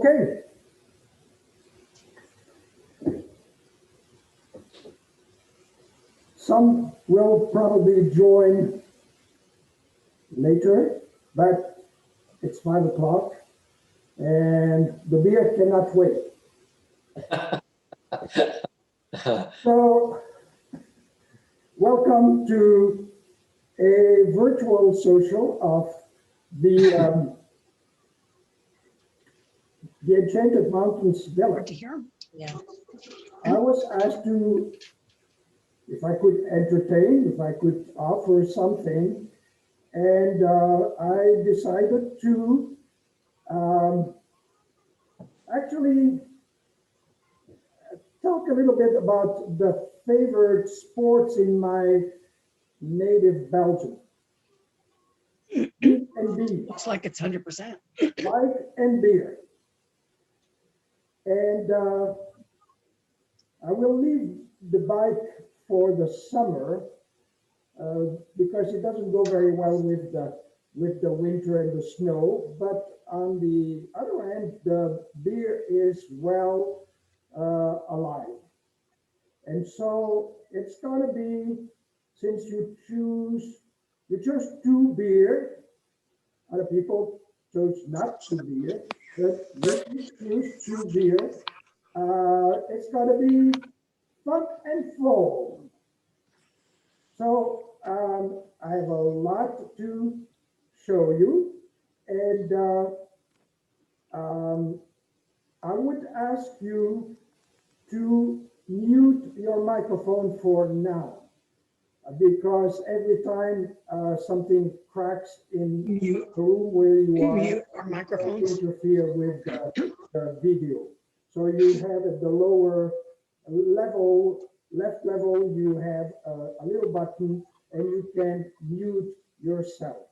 Okay. Some will probably join later, but it's 5 o'clock and the beer cannot wait. So, welcome to a virtual social of the Enchanted Mountains Village. Yeah. I was asked to, if I could entertain, if I could offer something, and I decided to actually talk a little bit about the favorite sports in my native Belgium. Meat and beef, Looks like it's 100%. bike and beer. And I will leave the bike for the summer because it doesn't go very well with the winter and the snow. But on the other hand, the beer is well alive. And so it's going to be, since you chose two beer, other people chose not two beer, but you choose two beer, it's going to be fun and foam. So I have a lot to show you, and I would ask you to mute your microphone for now, because every time something cracks in the room where you are, Mute our microphones. interfere with the video. So you have at the lower level, left level, you have a little button and you can mute yourself.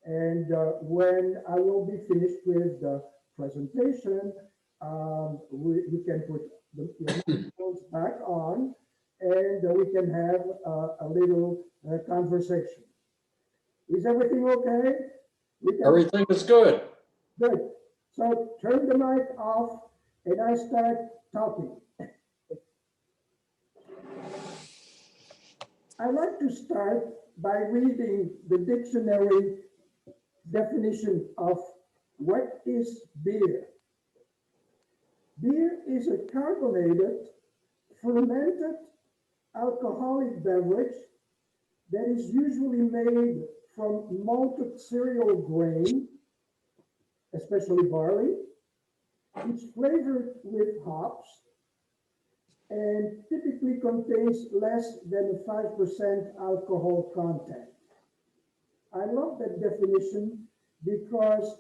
And when I will be finished with the presentation, you can put your microphones back on and we can have a little conversation. Is everything okay? Everything is good. Good. So turn the mic off and I start talking. I like to start by reading the dictionary definition of what is beer. Beer is a carbonated, fermented alcoholic beverage that is usually made from malted cereal grain, especially barley. It's flavored with hops and typically contains less than 5% alcohol content. I love that definition because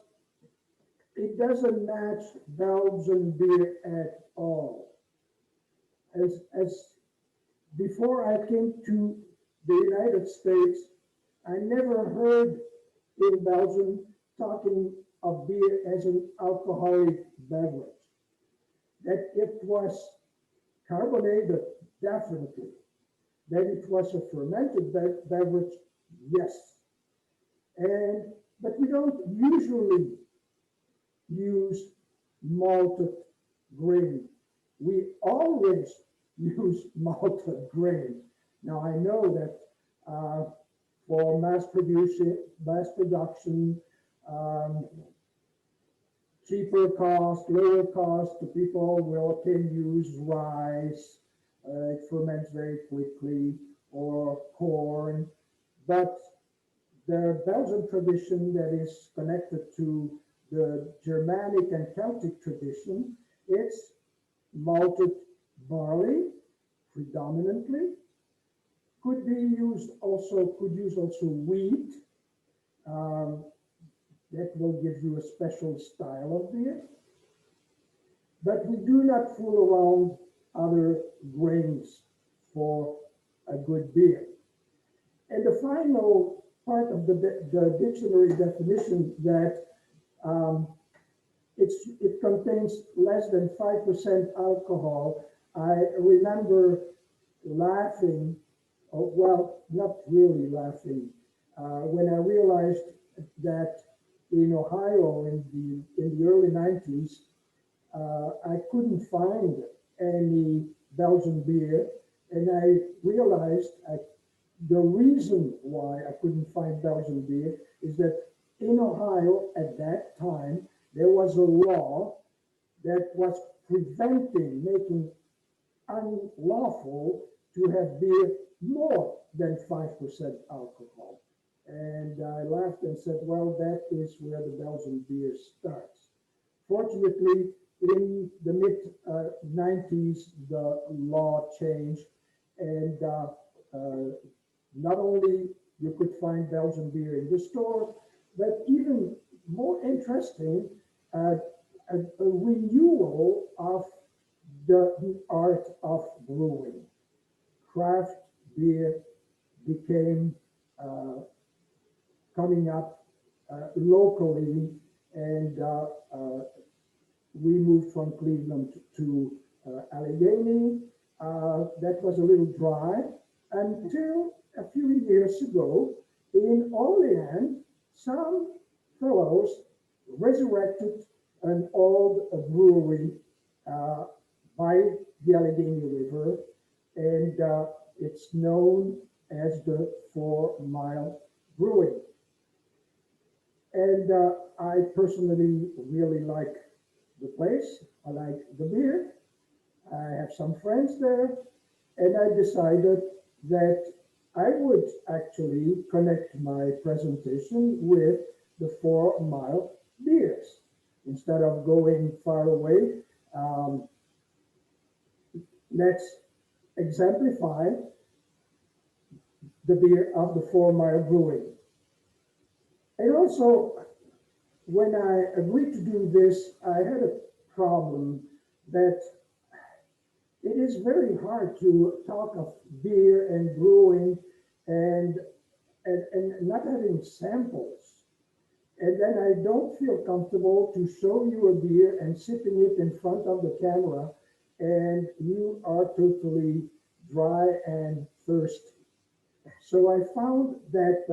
it doesn't match Belgian beer at all. As before I came to the United States, I never heard in Belgium talking of beer as an alcoholic beverage. That it was carbonated, definitely. That it was a fermented beverage, yes. But we don't usually use malted grain. We always use malted grain. Now I know that for mass production, cheaper cost, lower cost, the people can use rice. It ferments very quickly, or corn. But the Belgian tradition that is connected to the Germanic and Celtic tradition, it's malted barley predominantly. Could use also wheat. That will give you a special style of beer. But we do not fool around other grains for a good beer. And the final part of the dictionary definition that it contains less than 5% alcohol. I remember laughing, well, not really laughing, when I realized that in Ohio in the early 90s, I couldn't find any Belgian beer, and I realized the reason why I couldn't find Belgian beer is that in Ohio at that time there was a law that was making unlawful to have beer more than 5% alcohol. And I laughed and said, well, that is where the Belgian beer starts. Fortunately, in the mid 90s, the law changed, and not only you could find Belgian beer in the store, but even more interesting, a renewal of the art of brewing. Craft beer became coming up locally, and we moved from Cleveland to Allegheny. That was a little dry until a few years ago in Orleans, some fellows resurrected an old brewery by the Allegheny River, and it's known as the 4 Mile Brewing. And I personally really like the place. I like the beer. I have some friends there, and I decided that I would actually connect my presentation with the 4 Mile beers. Instead of going far away, let's exemplify the beer of the 4 Mile Brewing. And also, when I agreed to do this, I had a problem that it is very hard to talk of beer and brewing and not having samples. And then I don't feel comfortable to show you a beer and sipping it in front of the camera, and you are totally dry and thirsty. So I found that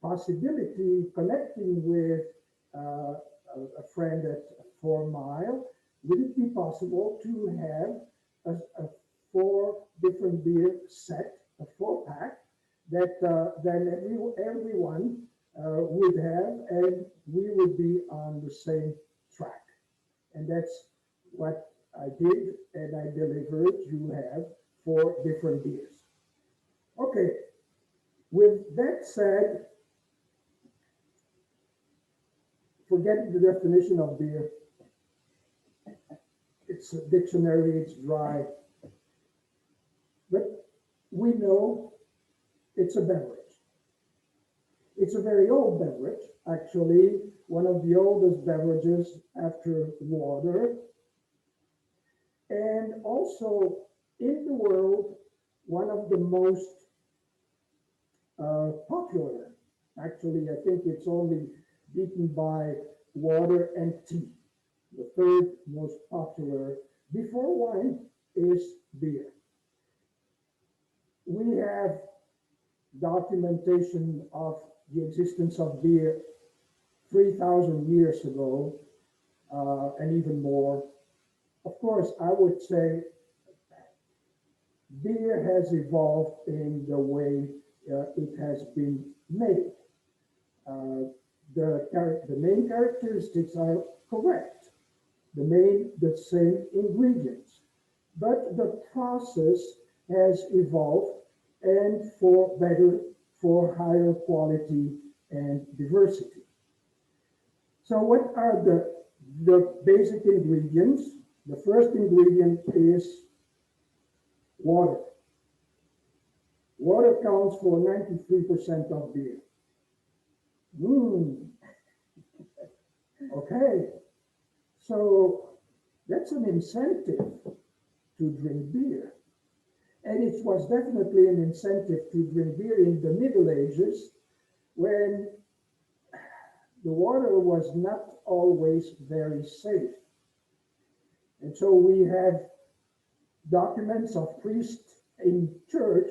possibility connecting with a friend at 4 Mile, would it be possible to have a 4 different beer set, a 4-pack, that then everyone would have, and we would be on the same track. And that's what I did, and I delivered. You have 4 different beers. Okay, with that said, forget the definition of beer. It's a dictionary, it's dry. But we know it's a beverage. It's a very old beverage, actually, one of the oldest beverages after water. And also in the world, one of the most popular. Actually, I think it's only beaten by water and tea. The third most popular before wine is beer. We have documentation of the existence of beer 3,000 years ago, and even more. Of course, I would say beer has evolved in the way it has been made. The main characteristics are correct. The same ingredients, but the process has evolved, and for better, for higher quality and diversity. So what are the basic ingredients? The first ingredient is water. Water counts for 93% of beer. Okay, so that's an incentive to drink beer. And it was definitely an incentive to drink beer in the Middle Ages, when the water was not always very safe. And so we have documents of priests in church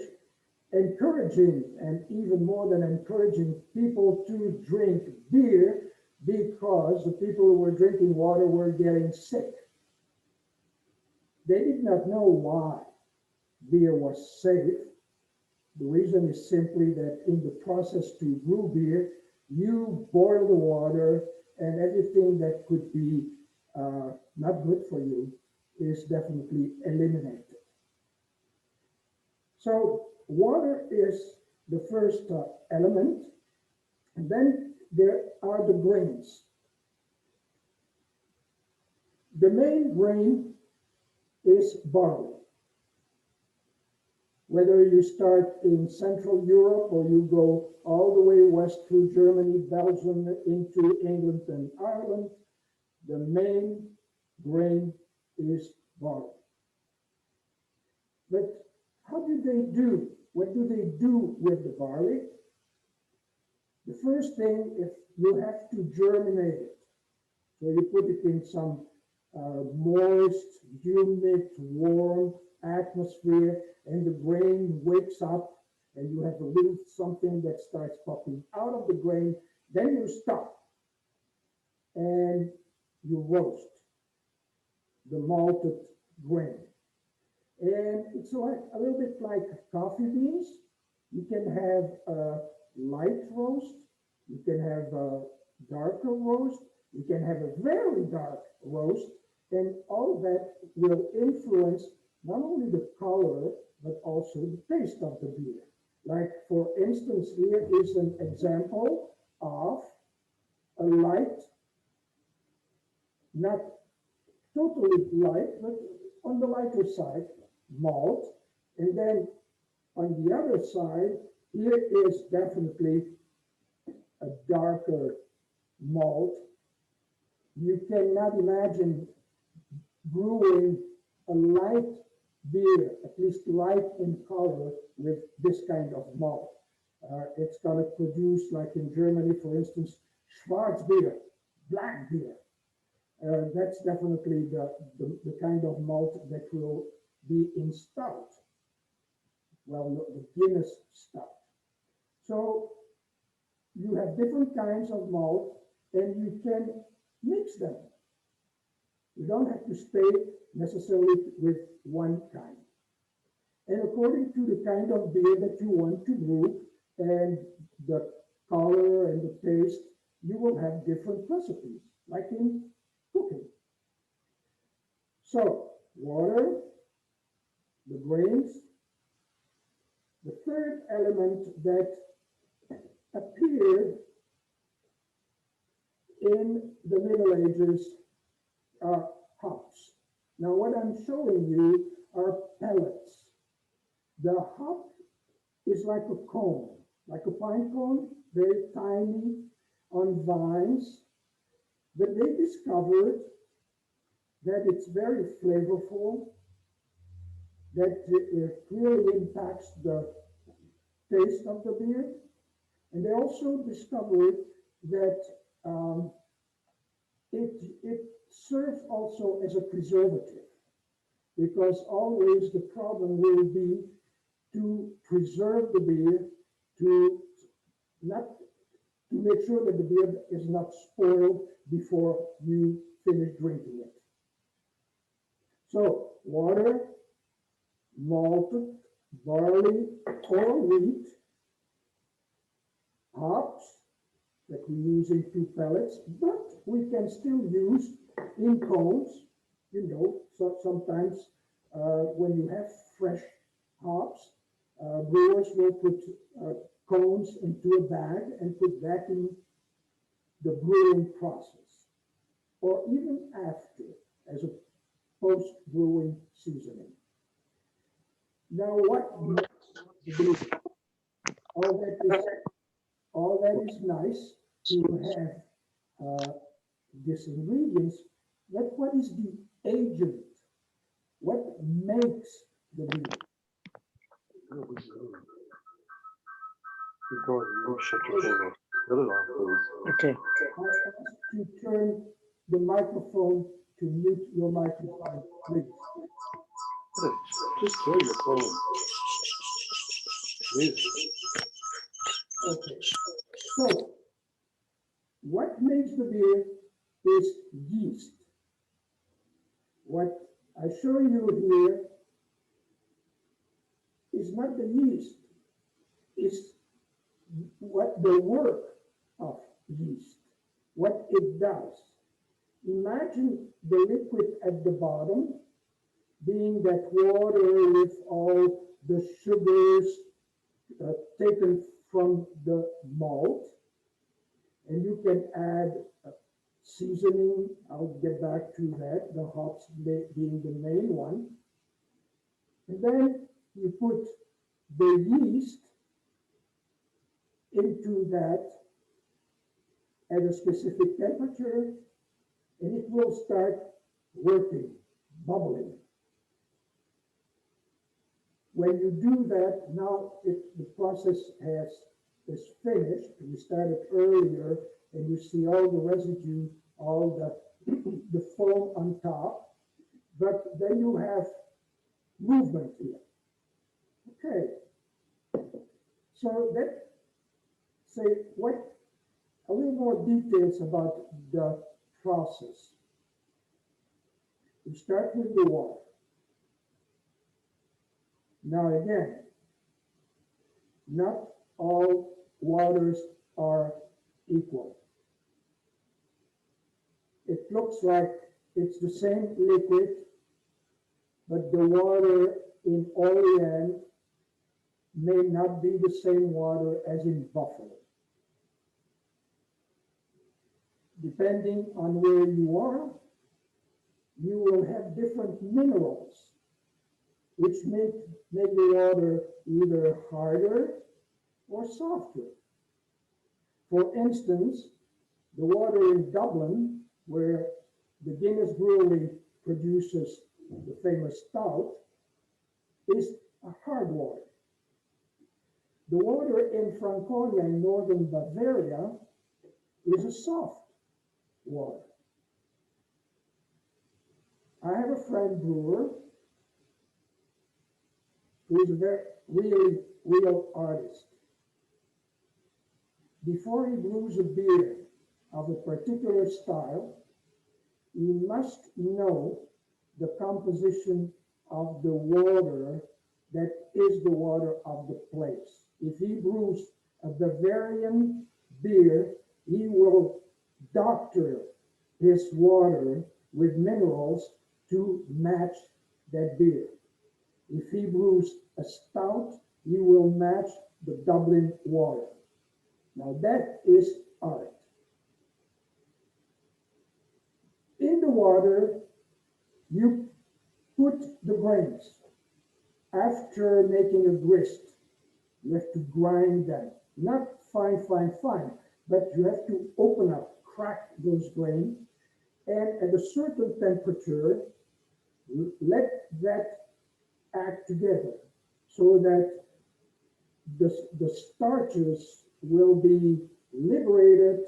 encouraging, and even more than encouraging, people to drink beer because the people who were drinking water were getting sick. They did not know why beer was safe. The reason is simply that in the process to brew beer, you boil the water and everything that could be not good for you is definitely eliminated. So water is the first element, and then there are the grains. The main grain is barley. Whether you start in Central Europe or you go all the way west through Germany, Belgium, into England and Ireland, the main grain is barley. But how do they do? What do they do with the barley? The first thing is you have to germinate it. So you put it in some moist, humid, warm atmosphere, and the grain wakes up, and you have a little something that starts popping out of the grain. Then you stop and you roast the malted grain. And it's like a little bit like coffee beans. You can have a light roast, you can have a darker roast, you can have a very dark roast, and all that will influence not only the color, but also the taste of the beer. Like, for instance, here is an example of a light, not totally light, but on the lighter side, malt. And then on the other side, here is definitely a darker malt. You cannot imagine brewing a light beer, at least light in color, with this kind of malt. It's going to produce, like in Germany, for instance, Schwarz beer, black beer. That's definitely the kind of malt that will be in stout. Well, the Guinness stout. So you have different kinds of malt, and you can mix them. You don't have to stay necessarily with one kind. And according to the kind of beer that you want to brew and the color and the taste, you will have different recipes, like in cooking. So, water, the grains. The third element that appeared in the Middle Ages are hops. Now, what I'm showing you are pellets. The hop is like a cone, like a pine cone, very tiny, on vines. But they discovered that it's very flavorful, that it really impacts the taste of the beer. And they also discovered that it serves also as a preservative, because always the problem will be to preserve the beer, to make sure that the beer is not spoiled before you finish drinking it. So water, malted barley or wheat, hops that we use in 2 pellets, but we can still use in cones. You know, so sometimes when you have fresh hops, brewers will put cones into a bag and put that in the brewing process, or even after, as a post-brewing seasoning. Now, what all that is nice to have these ingredients, but what is the agent? What makes the beer? Shut your thing off. Shut it off, please. Okay. I ask you to turn the microphone to mute your microphone, please. Just kill your phone. Jesus. Okay. So, What makes the beer is yeast. What I show you here is not the yeast, it's what the work of yeast, what it does. Imagine the liquid at the bottom being that water with all the sugars taken from the malt, and you can add seasoning. I'll get back to that, the hops being the main one. And then you put the yeast into that at a specific temperature, and it will start working, bubbling. When you do that, now the process is finished. We started earlier, and you see all the residue, all the foam on top, but then you have movement here. Okay, so let's say a little more details about the process. We start with the water. Now again, not all waters are equal. It looks like it's the same liquid, but the water in Orléans may not be the same water as in Buffalo. Depending on where you are, you will have different minerals, which make the water either harder or softer. For instance, the water in Dublin, where the Guinness Brewery produces the famous stout, is a hard water. The water in Franconia in northern Bavaria is a soft water. I have a friend brewer who is a very real artist. Before he brews a beer of a particular style, he must know the composition of the water that is the water of the place. If he brews a Bavarian beer, he will doctor his water with minerals to match that beer. If he brews a stout, he will match the Dublin water. Now that is art. In the water, you put the grains. After making a grist, you have to grind them. Not fine, but you have to open up, crack those grains, and at a certain temperature, let that act together so that the starches will be liberated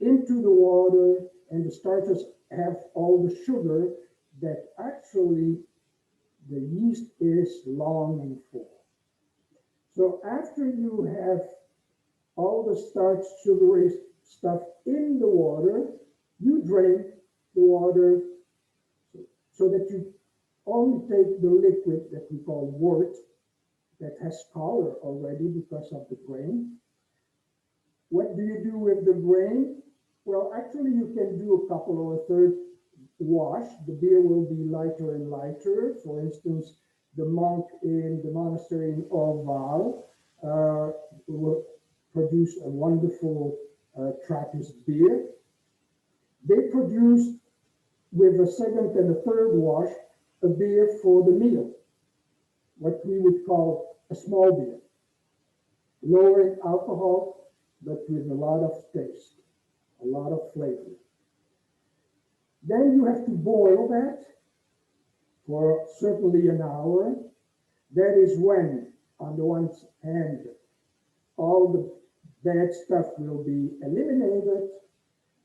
into the water, and the starches have all the sugar that actually the yeast is longing for. So after you have all the starch, sugary stuff in the water, you drain the water so that you only take the liquid that we call wort, that has color already because of the grain. What do you do with the grain? Well, actually you can do a couple or a third wash. The beer will be lighter and lighter. For instance, the monk in the monastery in Orval will produce a wonderful Trappist beer. They produce, with a second and a third wash, a beer for the meal, what we would call a small beer. Lower in alcohol, but with a lot of taste, a lot of flavor. Then you have to boil that for certainly an hour. That is when, on the one hand, all the bad stuff will be eliminated,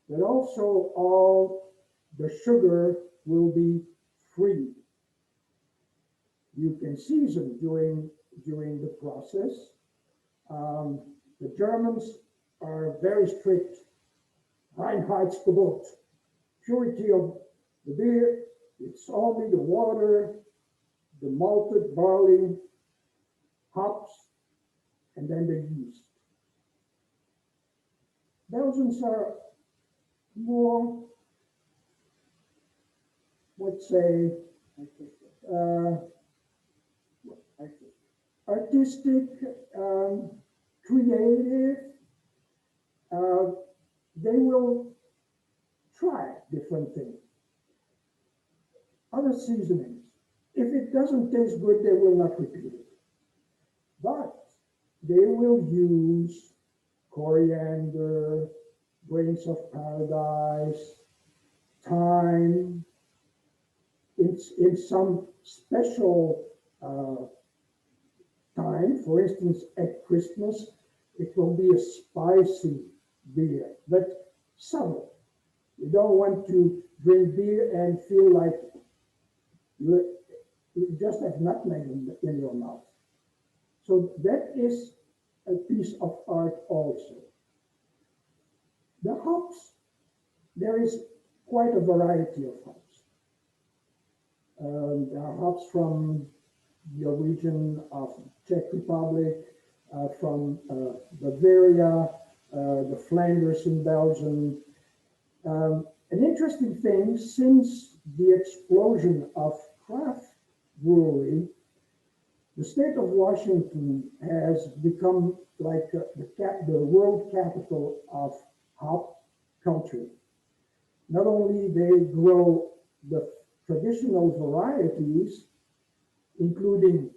but also all the sugar will be free. You can season during the process. The Germans are very strict Reinheitsgebot. Purity of the beer, it's only the water, the malted barley, hops, and then the yeast. Belgians are more, let's say, uh, artistic, creative. They will try different things. Other seasonings. If it doesn't taste good, they will not repeat it. But they will use coriander, grains of paradise, thyme, in some special time. For instance, at Christmas, it will be a spicy beer, but subtle. You don't want to drink beer and feel like you just have nutmeg in your mouth. So that is a piece of art also. The hops, there is quite a variety of hops. There are hops from the region of Czech Republic, from Bavaria, the Flanders in Belgium. An interesting thing, since the explosion of craft brewery, the state of Washington has become like the world capital of hop culture. Not only they grow the traditional varieties, including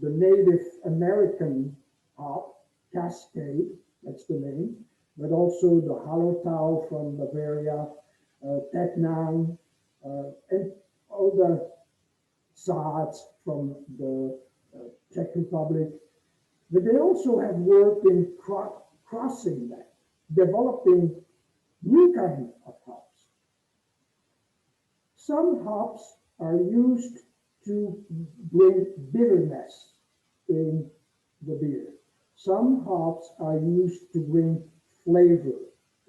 the Native American hop, Cascade, that's the name, but also the Hallertau from Bavaria, Tettnang, and all the Saaz from the Czech Republic. But they also have worked in crossing that, developing new kind of hops. Some hops are used to bring bitterness in the beer. Some hops are used to bring flavor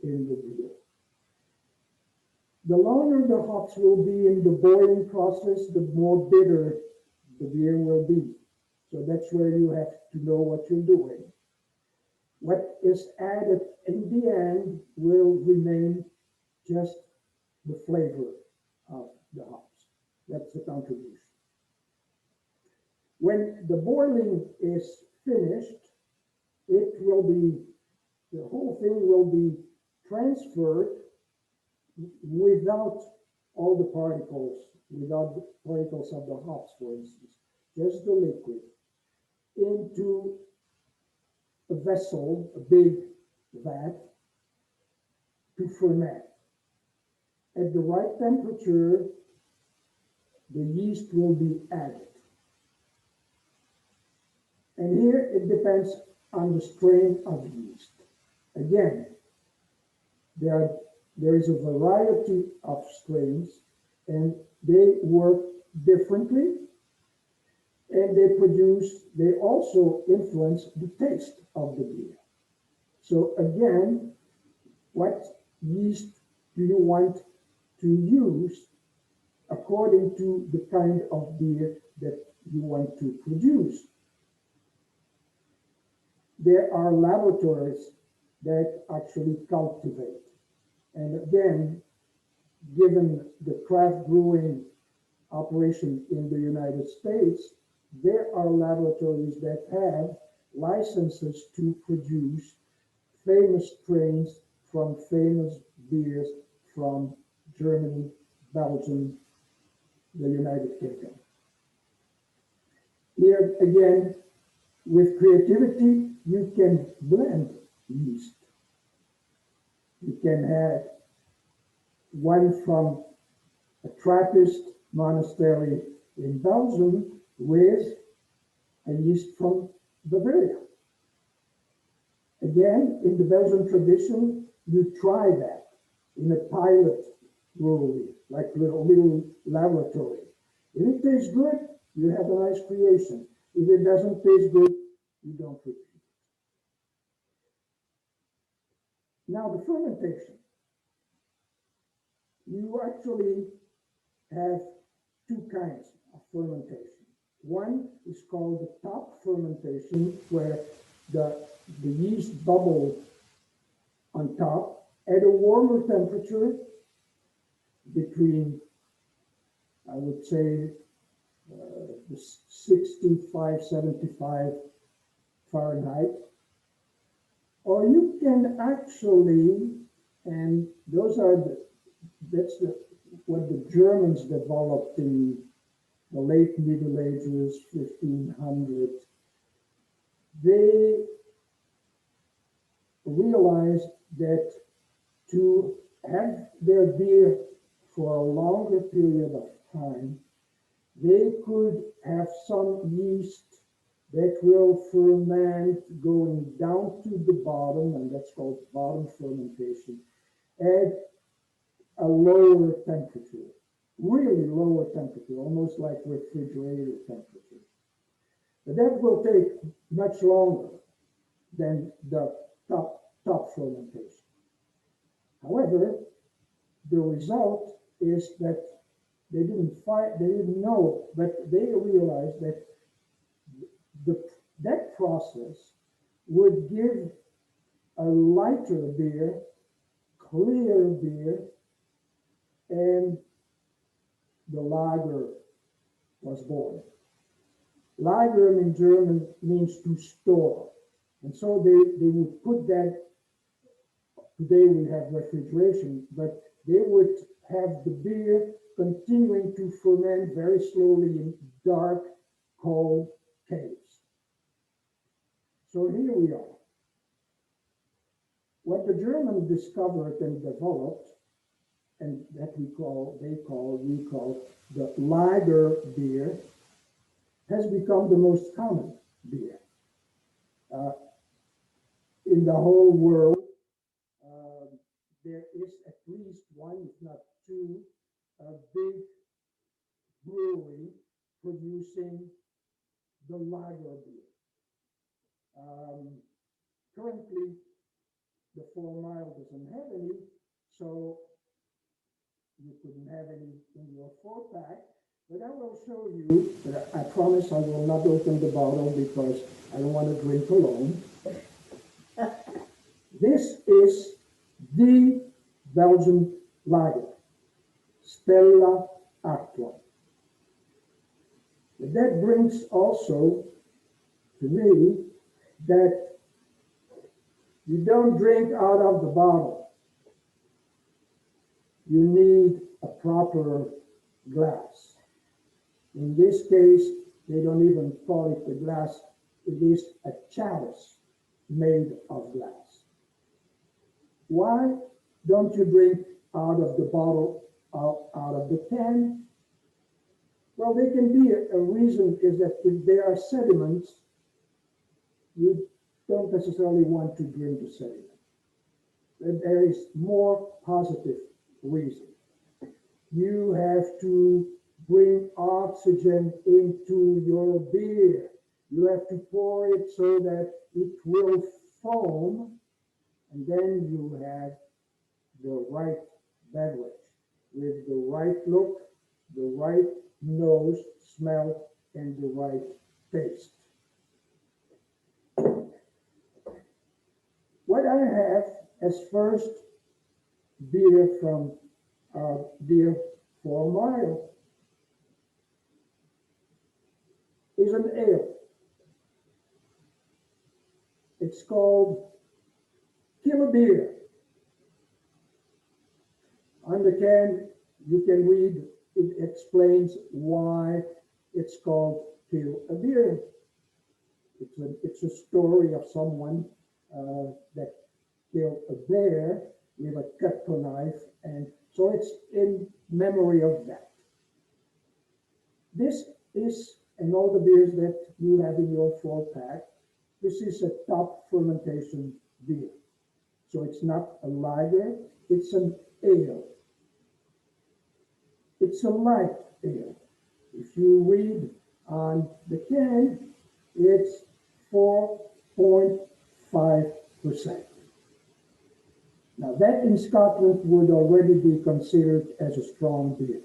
in the beer. The longer the hops will be in the boiling process, the more bitter the beer will be. So that's where you have to know what you're doing. What is added in the end will remain just the flavor of the hops. That's the contribution. When the boiling is finished, the whole thing will be transferred without all the particles, without the particles of the hops, for instance, just the liquid, into a vessel, a big vat, to ferment. At the right temperature, the yeast will be added. And here it depends on the strain of yeast. Again, there is a variety of strains, and they work differently, and they also influence the taste of the beer. So again, what yeast do you want to use according to the kind of beer that you want to produce? There are laboratories that actually cultivate. And again, given the craft brewing operation in the United States, there are laboratories that have licenses to produce famous strains from famous beers from Germany, Belgium, the United Kingdom. Here again, with creativity, you can blend yeast. You can have one from a Trappist monastery in Belgium with a yeast from Bavaria. Again, in the Belgian tradition, you try that in a pilot brewery, like a little laboratory. If it tastes good, you have a nice creation. If it doesn't taste good, you don't repeat it. Now the fermentation. you actually have two kinds of fermentation. One is called the top fermentation, where the yeast bubble on top at a warmer temperature between, I would say, the 65, 75 Fahrenheit. Or you can actually, and what the Germans developed in the late Middle Ages, 1500. They realized that to have their beer for a longer period of time, they could have some yeast that will ferment going down to the bottom, and that's called bottom fermentation, at a lower temperature, really lower temperature, almost like refrigerator temperature. But that will take much longer than the top fermentation. However, the result is that they didn't know, but they realized that that process would give a lighter beer, clear beer, and the lager was born. Lager in German means to store. And so they would put that, today we have refrigeration, but they would have the beer continuing to ferment very slowly in dark, cold caves. So here we are. What the Germans discovered and developed, and that we call the lager beer, has become the most common beer. In the whole world, there is at least one, if not two, big brewery producing the lager beer. Currently, the 4 Mile doesn't have any, so you couldn't have any in your 4-pack. But I will show you, but I promise I will not open the bottle because I don't want to drink alone. This is the Belgian lager, Stella Artois. But that brings also to me that you don't drink out of the bottle. You need a proper glass. In this case, they don't even call it a glass. It is a chalice made of glass. Why don't you drink out of the bottle, out of the can? Well, there can be a reason is that if there are sediments, you don't necessarily want to drink the sediment. But there is more positive reason. You have to bring oxygen into your beer. You have to pour it so that it will foam, and then you have the right beverage with the right look, the right nose, smell, and the right taste. What I have as first beer from beer 4 Mile is an ale. It's called Killer Beer. On the can, you can read, it explains why it's called Kill a Beer. It's a story of someone that killed a bear with a cutco knife, and so it's in memory of that. This is, and all the beers that you have in your 4-pack, this is a top fermentation beer. So it's not a lager, it's an ale. It's a light ale. If you read on the can, it's 4.5%. Now that in Scotland would already be considered as a strong beer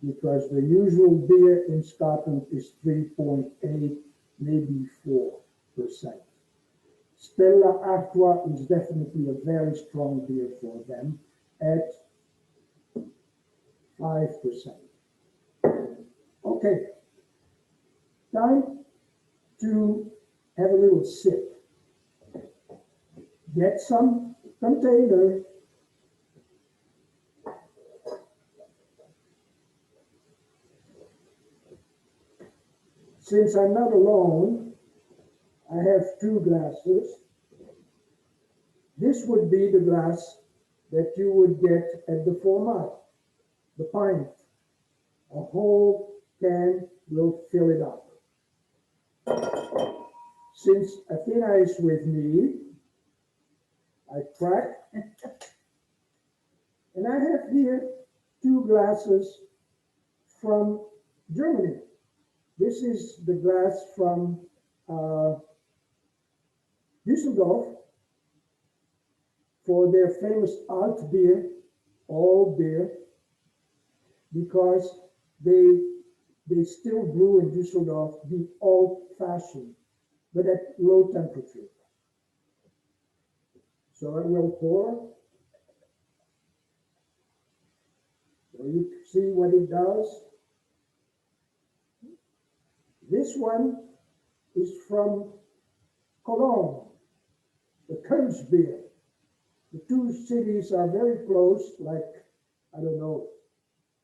because the usual beer in Scotland is 3.8, maybe 4%. Stella Artois is definitely a very strong beer for them at 5%. Okay, time to have a little sip. Get some container. Since I'm not alone, I have two glasses. This would be the glass that you would get at the 4 Mile, the pint. A whole can will fill it up. Since Athena is with me, I crack, and I have here two glasses from Germany. This is the glass from Düsseldorf for their famous alt beer, all beer, because they still brew in Düsseldorf the old-fashioned, but at low temperature. So I will pour. So you see what it does. This one is from Cologne, the Kölsch beer. The two cities are very close, like, I don't know,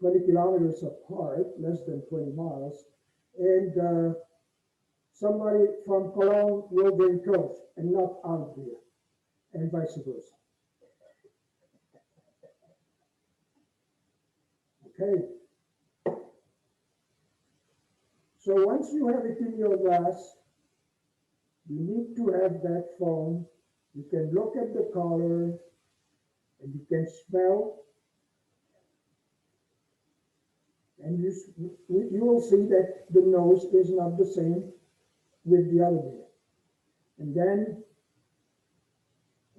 20 kilometers apart, less than 20 miles. And somebody from Cologne will drink Kölsch and not our beer, and vice versa. Okay. So once you have it in your glass, you need to have that foam. You can look at the color and you can smell. And you will see that the nose is not the same with the other beer. And then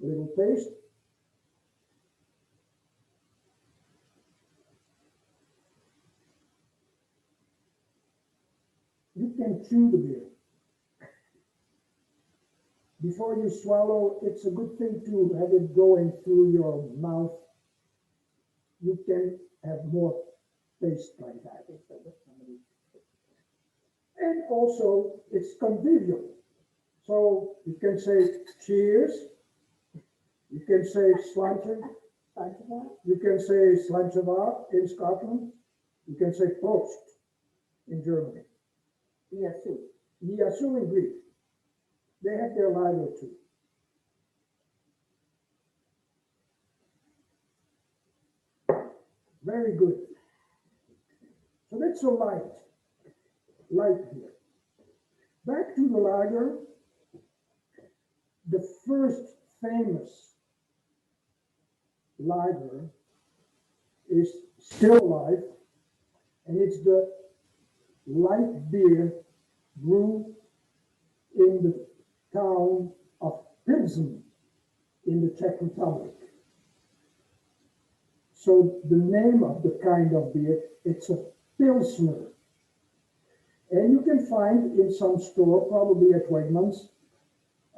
a little taste. You can chew the beer. Before you swallow, it's a good thing to have it going through your mouth. You can have more taste like that. And also, it's convivial. So you can say cheers. You can say slanchen. You can say slancheva in Scotland. You can say prost in Germany. Yasu. Yasu in Greek. They have their lager too. Very good. So that's a light beer. Back to the lager. The first famous lager is still alive, and it's the light beer brewed in the town of Pilsen in the Czech Republic. So the name of the kind of beer, it's a Pilsner. And you can find in some store, probably at Wegmans,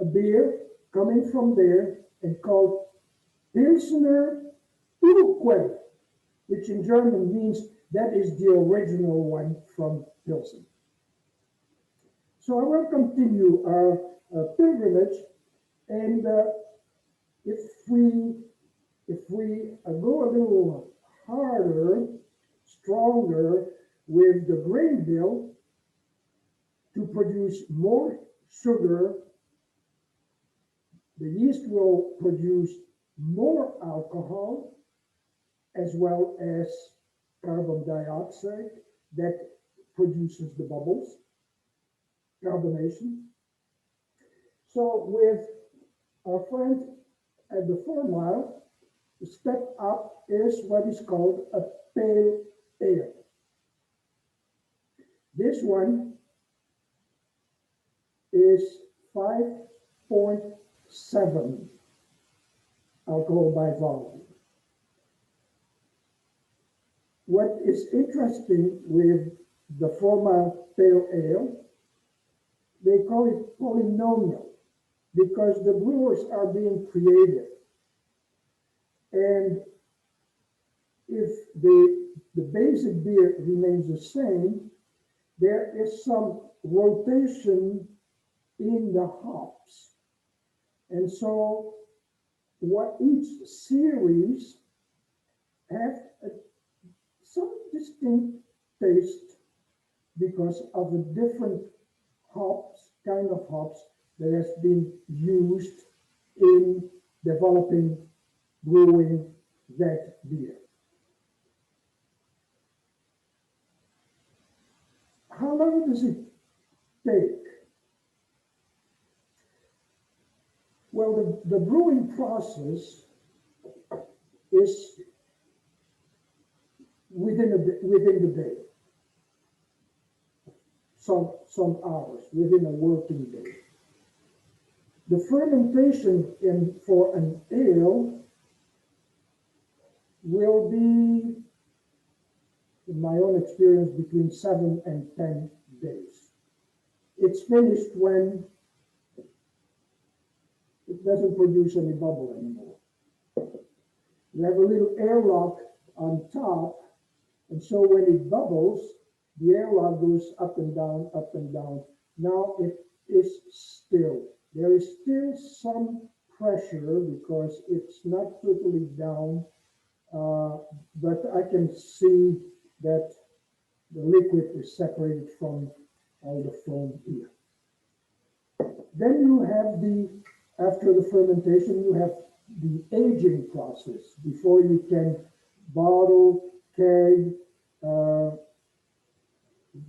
a beer coming from there and called Pilsner Urquell, which in German means that is the original one from Pilsen. So I will continue our pilgrimage, and if we go a little harder, stronger with the grain bill to produce more sugar, the yeast will produce more alcohol as well as carbon dioxide that produces the bubbles, carbonation. So with our friend at the 4 Mile, the step up is what is called a pale ale. This one is 5.7 alcohol by volume. What is interesting with the 4-mile pale ale, they call it polynomial because the brewers are being creative. And if the basic beer remains the same, there is some rotation in the hops. And so what each series have some distinct taste because of the different hops, kind of hops that has been used in developing, brewing that beer. How long does it take? Well, the brewing process is within the day. Some hours, within a working day. The fermentation for an ale will be, in my own experience, between 7 and 10 days. It's finished when it doesn't produce any bubble anymore. You have a little airlock on top, and so when it bubbles, the airlock goes up and down, up and down. Now it is still. There is still some pressure because it's not totally down, but I can see that the liquid is separated from all the foam here. Then you have after the fermentation, you have the aging process before you can bottle, keg.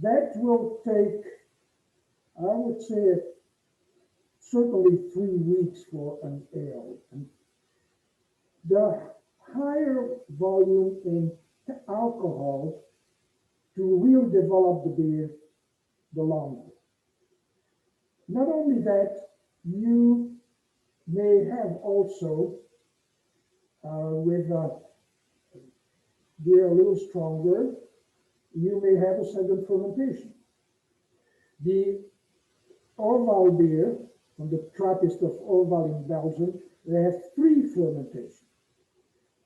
That will take, I would say, certainly 3 weeks for an ale. And the higher volume in alcohol to really develop the beer, the longer. Not only that, you may have also, with beer a little stronger, you may have a second fermentation. The Orval beer, from the Trappist of Orval in Belgium, they have 3 fermentations.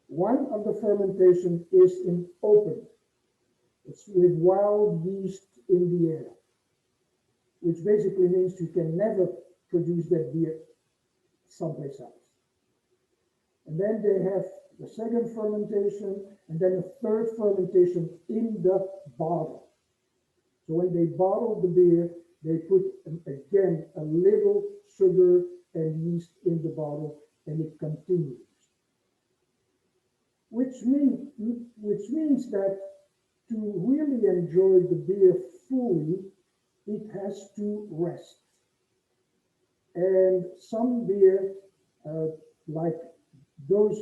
One of the fermentation is in open. It's with wild yeast in the air, which basically means you can never produce that beer someplace else. And then they have the second fermentation, and then a third fermentation in the bottle. So when they bottle the beer, they put, again, a little sugar and yeast in the bottle, and it continues. Which means that to really enjoy the beer fully, it has to rest. And some beer, like those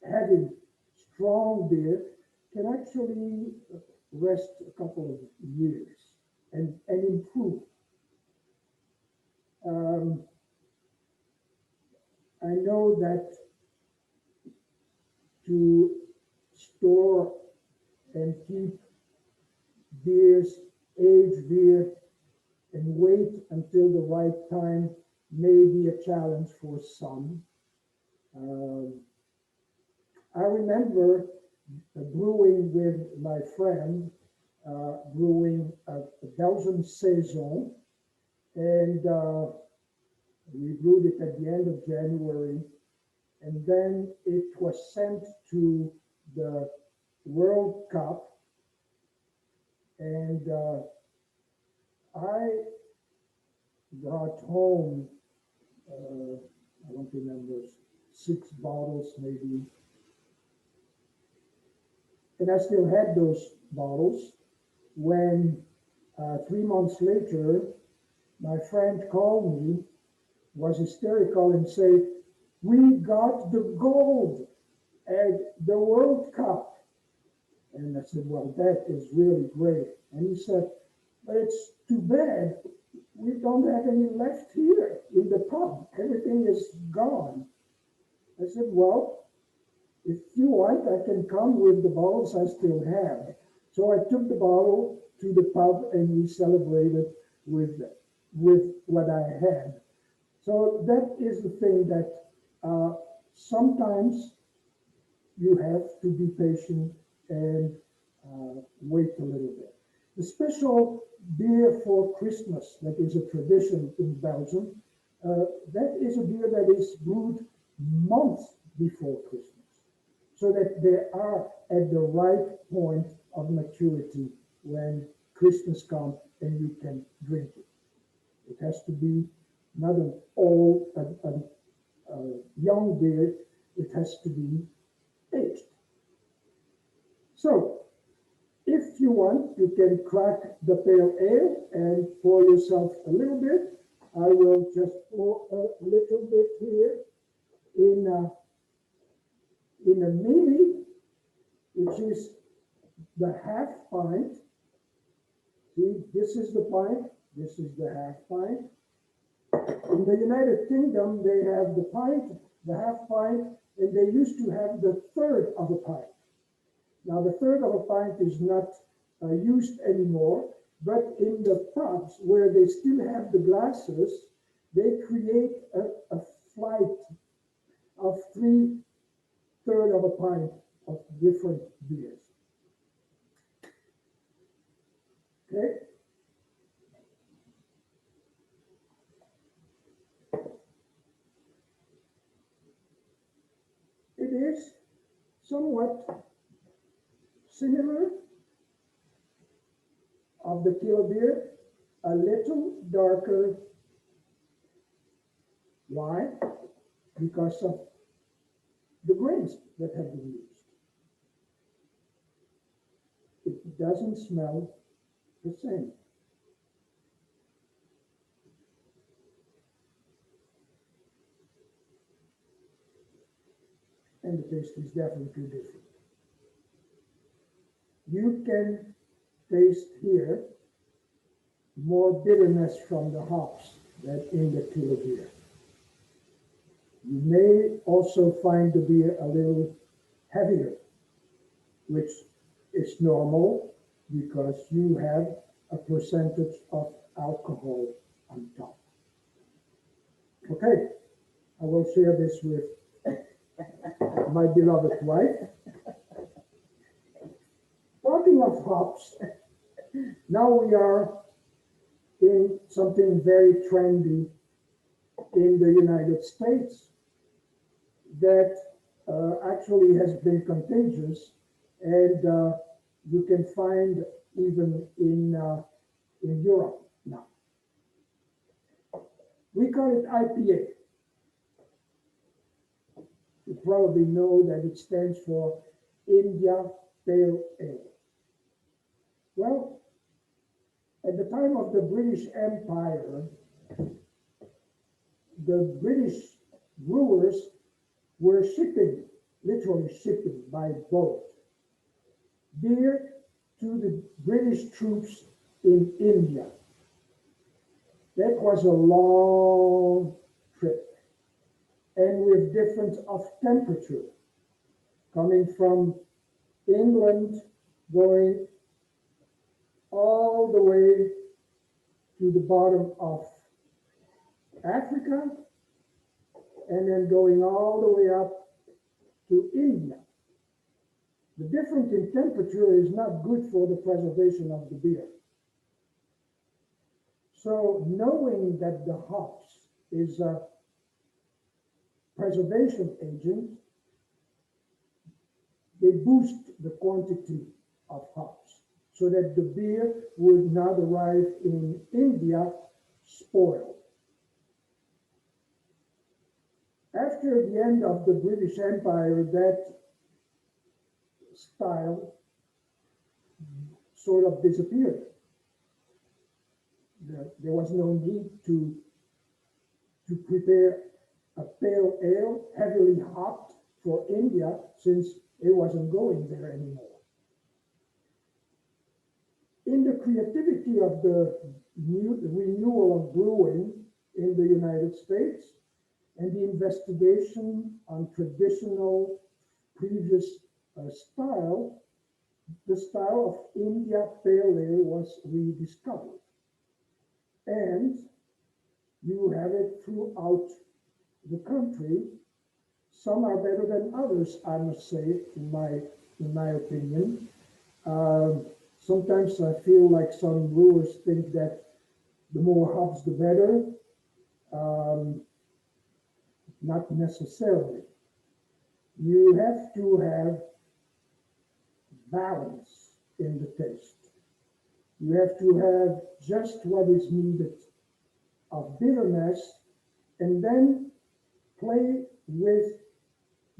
having strong beer, can actually rest a couple of years and improve. I know that to store and keep beers, aged beer, and wait until the right time may be a challenge for some. I remember brewing with my friend, brewing a Belgian Saison, and we brewed it at the end of January, and then it was sent to the World Cup, and I brought home, I don't remember, 6 bottles maybe. And I still had those bottles when 3 months later, my friend called me, was hysterical, and said, "We got the gold at the World Cup." And I said, "Well, that is really great." And he said, "But it's too bad. We don't have any left here in the pub. Everything is gone." I said, well, if you want, I can come with the bottles I still have. So I took the bottle to the pub and we celebrated with what I had. So that is the thing that sometimes you have to be patient and wait a little bit. The special beer for Christmas, that is a tradition in Belgium, that is a beer that is brewed months before Christmas, so that they are at the right point of maturity when Christmas comes and you can drink it. It has to be not an old, young beer, it has to be aged. So, if you want, you can crack the pale ale and pour yourself a little bit. I will just pour a little bit here in a mini, which is the half pint. See, this is the pint, this is the half pint. In the United Kingdom, they have the pint, the half pint, and they used to have the third of a pint. Now, the third of a pint is not used anymore, but in the pubs where they still have the glasses, they create a flight of 3/3 of a pint of different beers. Okay? It is somewhat similar of the killer beer, a little darker. Why? Because of the grains that have been used. It doesn't smell the same. And the taste is definitely different. You can taste here more bitterness from the hops than in the killer beer. You may also find the beer a little heavier, which is normal because you have a percentage of alcohol on top. Okay, I will share this with my beloved wife. Talking of hops, now we are in something very trendy in the United States that actually has been contagious, and you can find even in Europe now. We call it IPA. You probably know that it stands for India Pale Ale. Well, at the time of the British Empire, the British brewers were shipping, literally shipping by boat, beer to the British troops in India. That was a long trip, and with difference of temperature, coming from England, going all the way to the bottom of Africa, and then going all the way up to India. The difference in temperature is not good for the preservation of the beer. So knowing that the hops is a preservation agent, they boost the quantity of hops so that the beer would not arrive in India spoiled. After the end of the British Empire, that style sort of disappeared. There was no need to prepare a pale ale heavily hopped for India, since it wasn't going there anymore. In the creativity of the renewal of brewing in the United States, and the investigation on traditional previous style, the style of India Pale Ale was rediscovered. And you have it throughout the country. Some are better than others, I must say, in my opinion. Sometimes I feel like some brewers think that the more hops, the better. Not necessarily. You have to have balance in the taste. You have to have just what is needed of bitterness, and then play with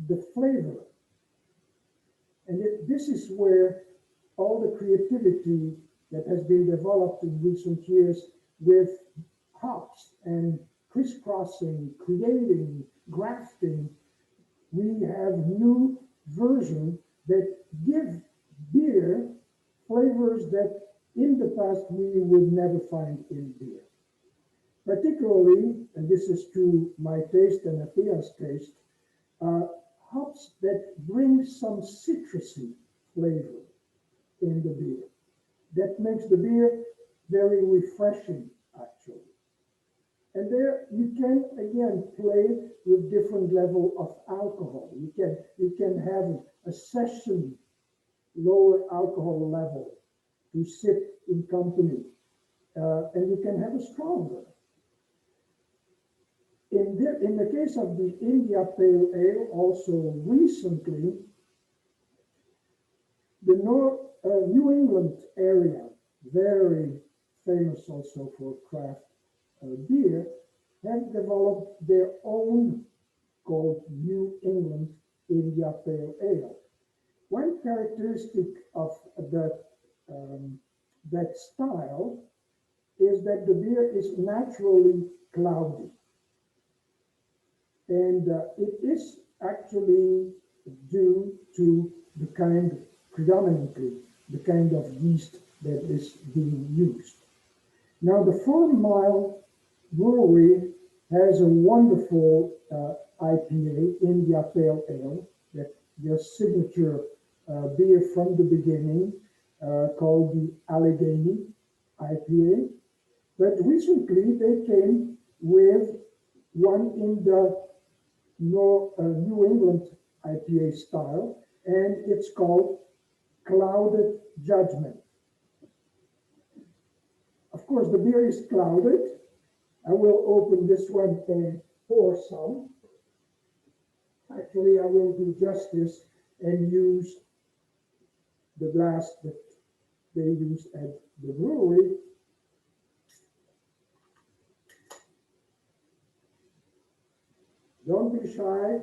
the flavor. And this is where all the creativity that has been developed in recent years with hops and crisscrossing, creating, grafting, we have new versions that give beer flavors that in the past we would never find in beer. Particularly, and this is to my taste and Athea's taste, hops that bring some citrusy flavor in the beer. That makes the beer very refreshing, actually. And there you can, again, play with different level of alcohol. You can have a session lower alcohol level to sip in company, and you can have a stronger. In the case of the India Pale Ale, also recently, the New England area, very famous also for craft beer, have developed their own called New England India Pale Ale. One characteristic of that style is that the beer is naturally cloudy. And it is actually due to the predominantly, the kind of yeast that is being used. Now, the 4 Mile Brewery has a wonderful IPA, India Pale Ale, that their signature beer from the beginning, called the Allegheny IPA. But recently they came with one in the New England IPA style, and it's called Clouded Judgment. Of course, the beer is clouded. I will open this one and pour some. Actually, I will do justice and use the glass that they use at the brewery. Don't be shy.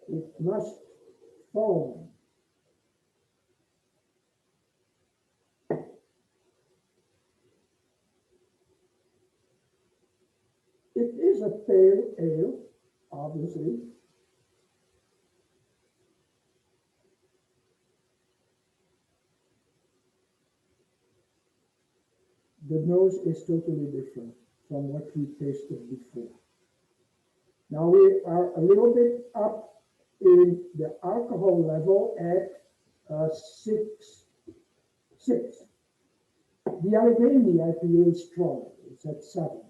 It must foam. It is a pale ale, obviously. The nose is totally different from what we tasted before. Now we are a little bit up in the alcohol level at 6. The Allegheny IPA is strong. It's at 7.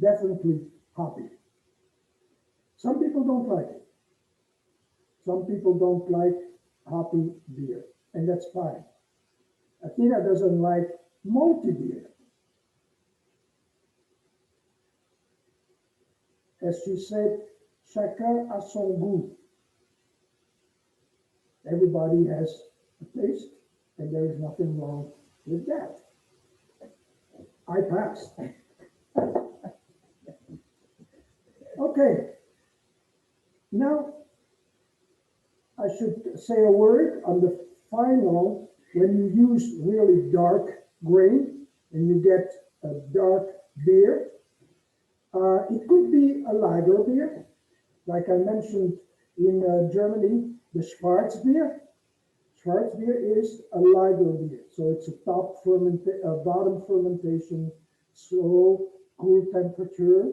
Definitely hoppy. Some people don't like it. Some people don't like hoppy beer, and that's fine. Athena doesn't like malty beer. As she said, chacun a son goût. Everybody has a taste, and there is nothing wrong with that. I passed. Okay. Now, I should say a word on the final. When you use really dark grain and you get a dark beer, it could be a lager beer, like I mentioned in Germany, the Schwarzbier. Schwarzbier is a lager beer, so it's a bottom fermentation, slow, cool temperature.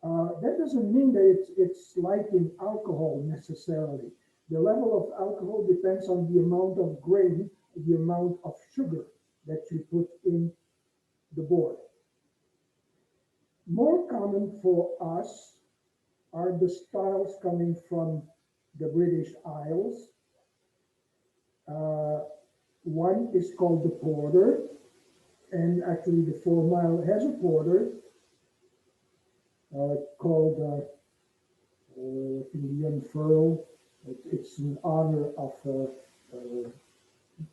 That doesn't mean that it's like in alcohol necessarily. The level of alcohol depends on the amount of grain, the amount of sugar that you put in the board. More common for us are the styles coming from the British Isles. One is called the Porter, and actually the 4 Mile has a porter called the Unfurl. It's in honor of the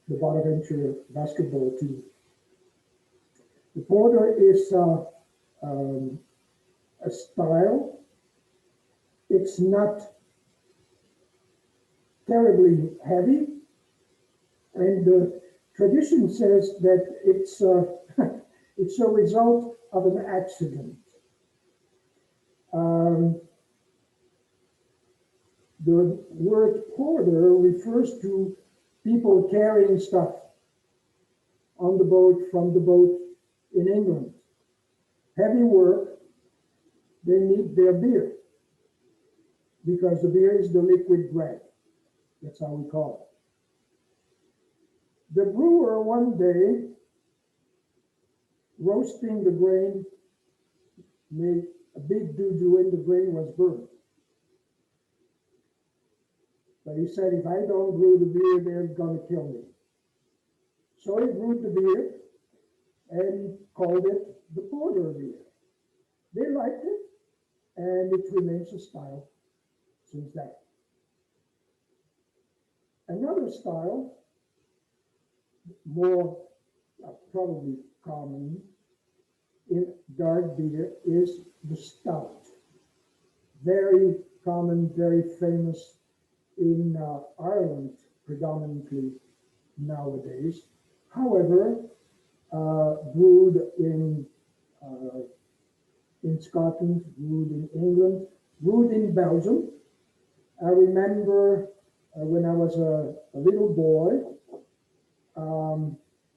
Bonaventure basketball team. The Porter is a style. It's not terribly heavy, and the tradition says that it's it's a result of an accident. The word porter refers to people carrying stuff on the boat, from the boat in England. Heavy work, they need their beer, because the beer is the liquid bread. That's how we call it. The brewer one day, roasting the grain, made a big doo-doo and the grain was burned. But he said, if I don't brew the beer, they're gonna kill me. So he brewed the beer and called it the Porter beer. They liked it, and it remains a style since then. Another style, more probably common in dark beer, is the stout. Very common, very famous in Ireland predominantly nowadays. However, brewed in Scotland, brewed in England, brewed in Belgium. I remember when I was a little boy,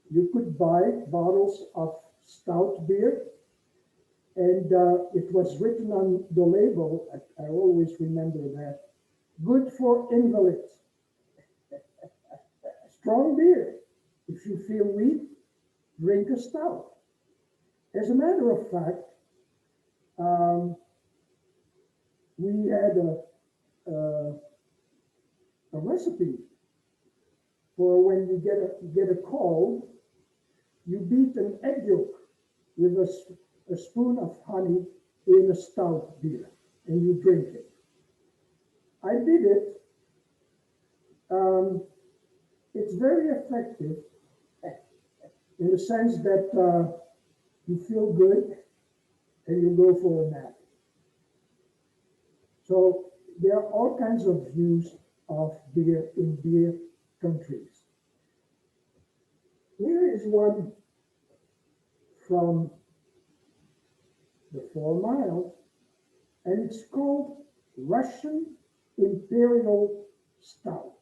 you could buy bottles of stout beer, and it was written on the label, I always remember that, good for invalids. Strong beer. If you feel weak, drink a stout. As a matter of fact, we had a recipe for when you get a cold. You beat an egg yolk with a spoon of honey in a stout beer, and you drink it. I did it. It's very effective in the sense that you feel good and you go for a nap. So there are all kinds of views of beer in beer countries. Here is one from the 4 Mile, and it's called Russian Imperial Stout.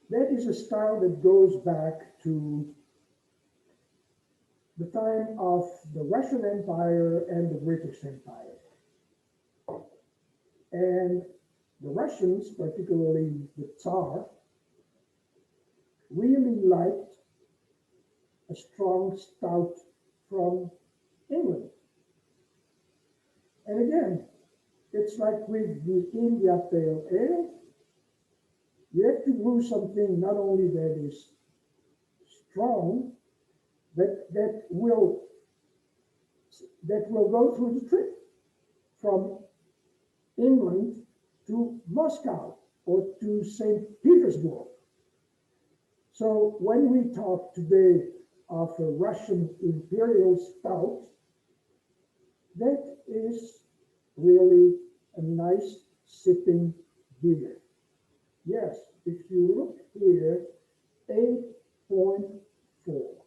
That is a style that goes back to the time of the Russian Empire and the British Empire. And the Russians, particularly the Tsar, really liked a strong stout from England. And again, it's like with the India Pale Ale. You have to brew something not only that is strong, but that will go through the trip from England to Moscow or to St. Petersburg. So when we talk today of a Russian Imperial Stout, that is really a nice sipping beer. Yes, if you look here, 8.4.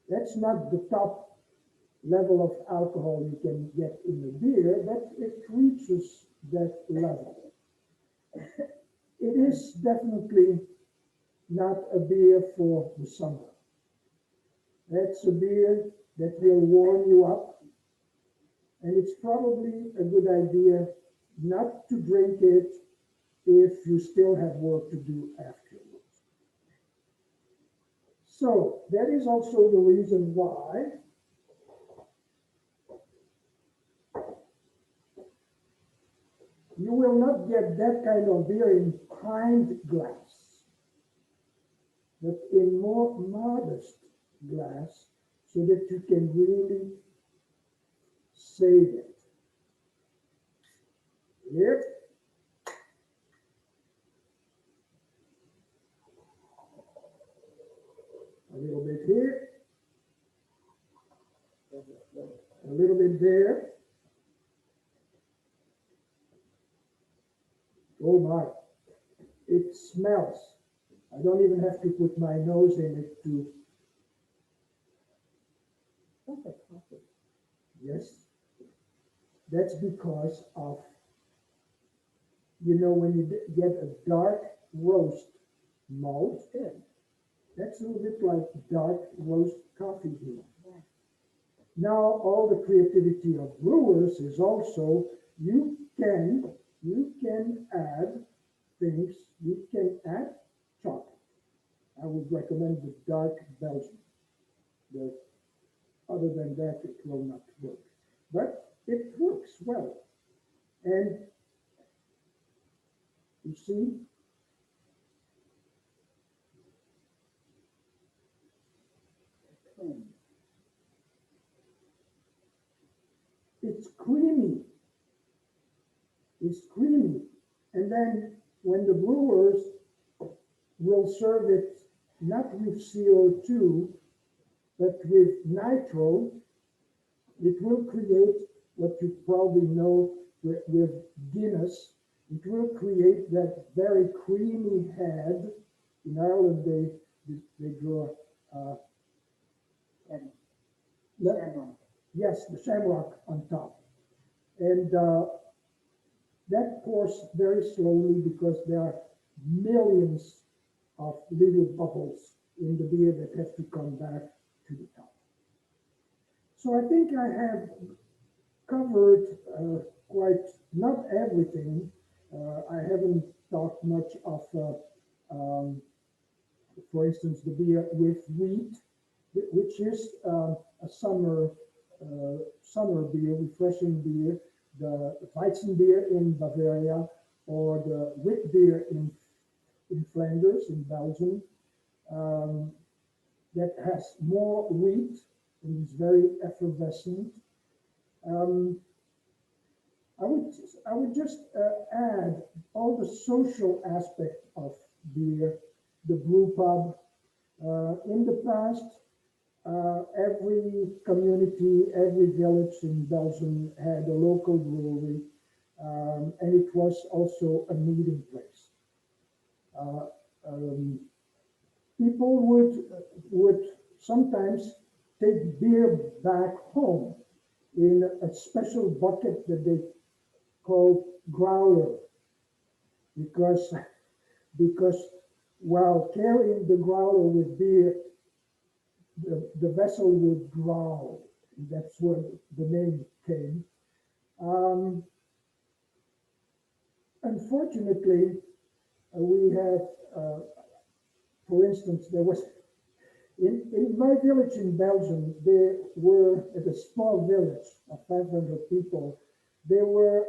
That's not the top level of alcohol you can get in a beer, but it reaches that level. it is definitely not a beer for the summer. That's a beer that will warm you up, and it's probably a good idea not to drink it if you still have work to do afterwards. So that is also the reason why you will not get that kind of beer in pint glass, but in more modest glass so that you can really save it. Here. A little bit here. A little bit there. Oh my, it smells. I don't even have to put my nose in it to. Yes, that's because of, when you get a dark roast malt, that's a little bit like dark roast coffee bean. Now, all the creativity of brewers is also you can add things. You can add chocolate. I would recommend the dark Belgian. Other than that, it will not work. But it works well. And you see, it's creamy. It's creamy. And then when the brewers will serve it not with CO2, but with nitro, it will create what you probably know with Guinness. It will create that very creamy head. In Ireland, they draw yes, the shamrock on top. And that pours very slowly because there are millions of little bubbles in the beer that have to come back to the top. So I think I have covered quite, not everything. I haven't talked much of, for instance, the beer with wheat, which is a summer beer, refreshing beer, the Weizen beer in Bavaria, or the wheat beer in Flanders, in Belgium, that has more wheat and is very effervescent. I would just add all the social aspect of beer, the brew pub. In the past, every community, every village in Belgium had a local brewery, and it was also a meeting place. People would sometimes take beer back home in a special bucket that they called growler, because while carrying the growler with beer, the vessel would growl. That's where the name came. Unfortunately, we have, for instance, there was in my village in Belgium, there were, at a small village of 500 people, there was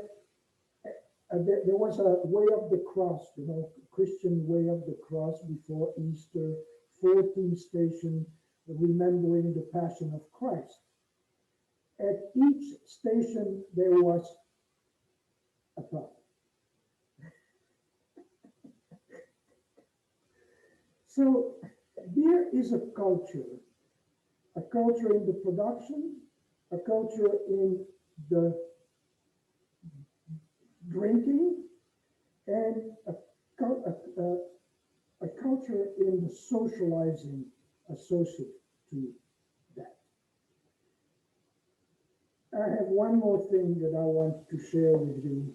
a way of the cross, Christian way of the cross before Easter, 14 station remembering the Passion of Christ. At each station, there was a pub. So beer is a culture in the production, a culture in the drinking, and a culture in the socializing associated to that. I have one more thing that I want to share with you.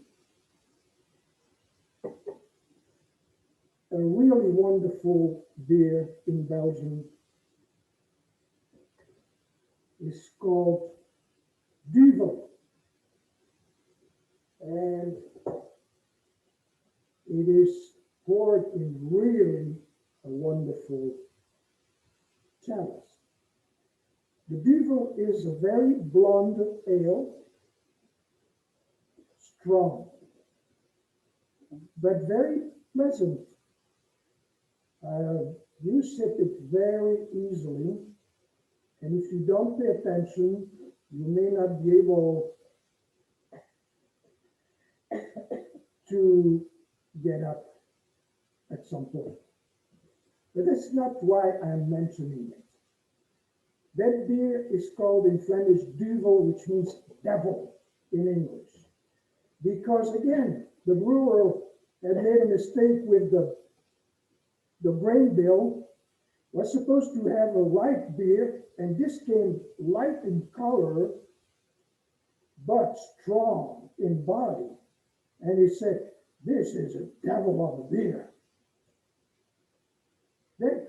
wonderful beer in Belgium is called Duvel. And it is poured in really a wonderful chalice. The Duvel is a very blonde ale, strong, but very pleasant. You sip it very easily, and if you don't pay attention, you may not be able to get up at some point. But that's not why I'm mentioning it. That beer is called in Flemish duvel, which means devil in English. Because again, the brewer had made a mistake with the grain bill, was supposed to have a light beer, and this came light in color, but strong in body. And he said, this is a devil of a beer. That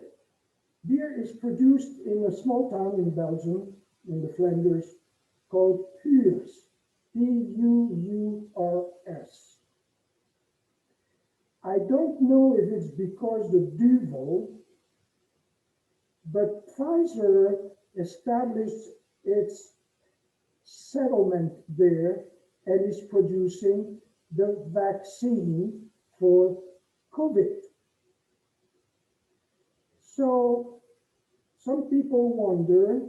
beer is produced in a small town in Belgium, in the Flanders, called Puurs, P-U-U-R-S. I don't know if it's because the Duvel, but Pfizer established its settlement there and is producing the vaccine for COVID. So some people wonder,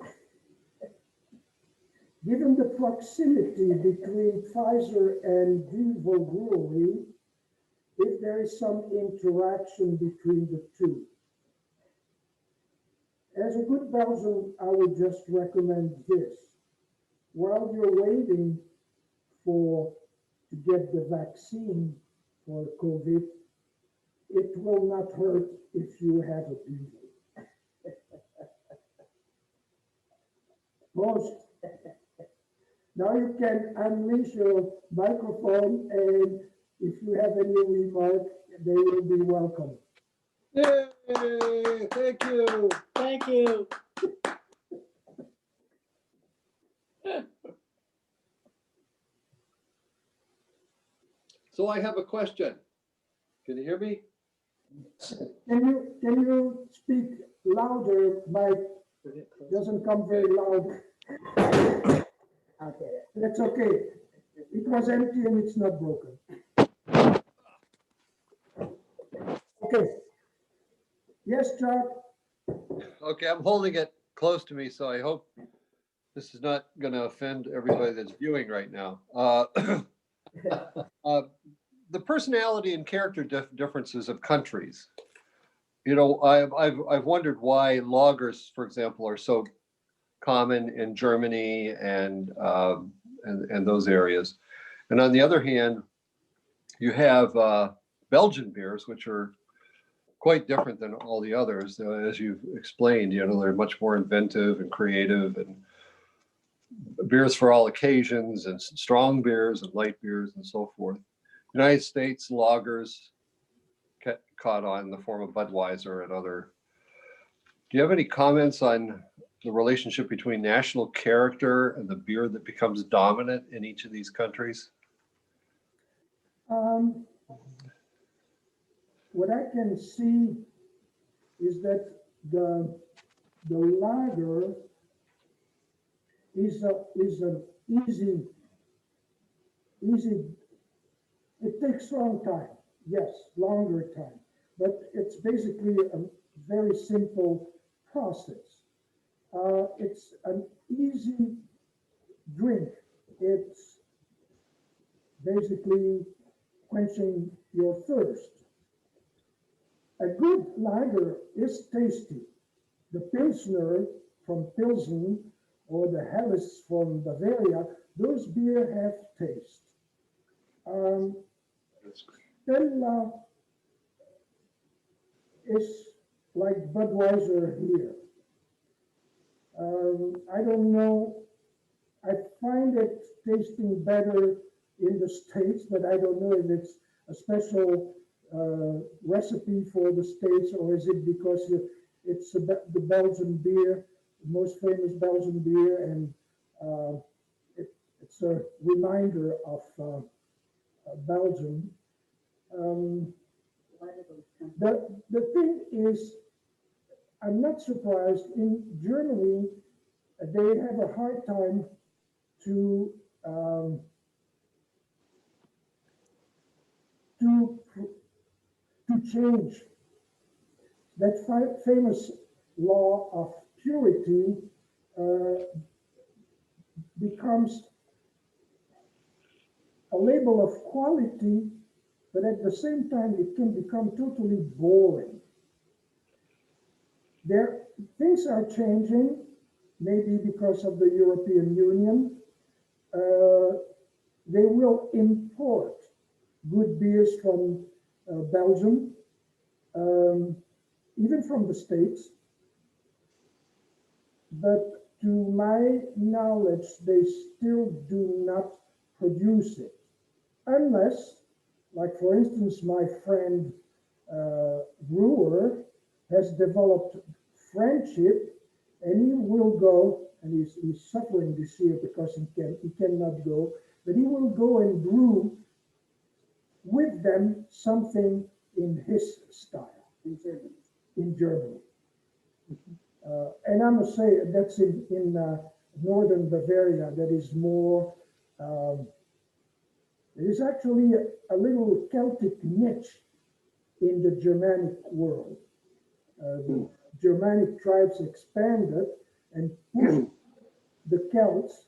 given the proximity between Pfizer and Duvel Brewery, if there is some interaction between the two. As a good Belgian, I would just recommend this. While you're waiting to get the vaccine for COVID, it will not hurt if you have a Duvel. Most. Now you can unleash your microphone, and if you have any remark, they will be welcome. Yay, thank you. Thank you. So I have a question. Can you hear me? Can you speak louder? Mike doesn't come very loud. I'll get it. That's okay. It was empty and it's not broken. Okay. Yes, Chuck? Okay, I'm holding it close to me, so I hope this is not going to offend everybody that's viewing right now. The personality and character differences of countries. You know, I've wondered why lagers, for example, are so common in Germany and those areas. And on the other hand, you have Belgian beers, which are quite different than all the others. As you've explained, you know, they're much more inventive and creative, and beers for all occasions, and strong beers and light beers and so forth. United States lagers caught on in the form of Budweiser and other. Do you have any comments on the relationship between national character and the beer that becomes dominant in each of these countries? What I can see is that the lager is an easy. It takes long time, yes, longer time, but it's basically a very simple process. It's an easy drink. It's basically quenching your thirst. A good lager is tasty. The Pilsner from Pilsen or the Helles from Bavaria, those beer have taste. Stella is like Budweiser here. I don't know. I find it tasting better in the States, but I don't know if it's a special recipe for the States, or is it because it's the Belgian beer, the most famous Belgian beer, and it's a reminder of Belgium. The thing is, I'm not surprised. In Germany, they have a hard time to to to change that famous law of purity. Becomes a label of quality, but at the same time, it can become totally boring. Things are changing, maybe because of the European Union. They will import good beers from Belgium, even from the States. But to my knowledge, they still do not produce it. Unless, like for instance, my friend brewer has developed friendship, and he will go, and he's suffering this year because he cannot go, but he will go and brew with them something in his style in Germany. And I must say that's in northern Bavaria. That is more. There is actually a little Celtic niche in the Germanic world. The Germanic tribes expanded and pushed the Celts,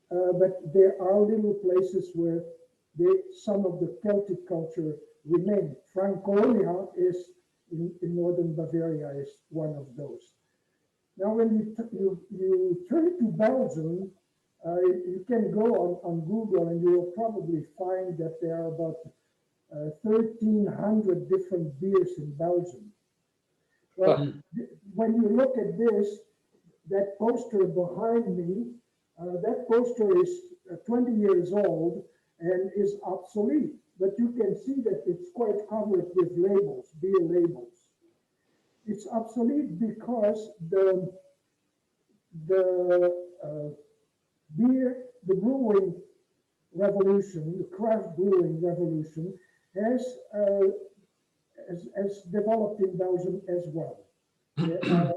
but there are little places where some of the Celtic culture remain. Franconia is in northern Bavaria is one of those. Now, when you turn to Belgium, you can go on Google and you will probably find that there are about 1,300 different beers in Belgium. Well, when you look at this, that poster behind me, that poster is 20 years old and is obsolete. But you can see that it's quite covered with labels, beer labels. It's obsolete because the brewing revolution, the craft brewing revolution, has developed in Belgium as well. There are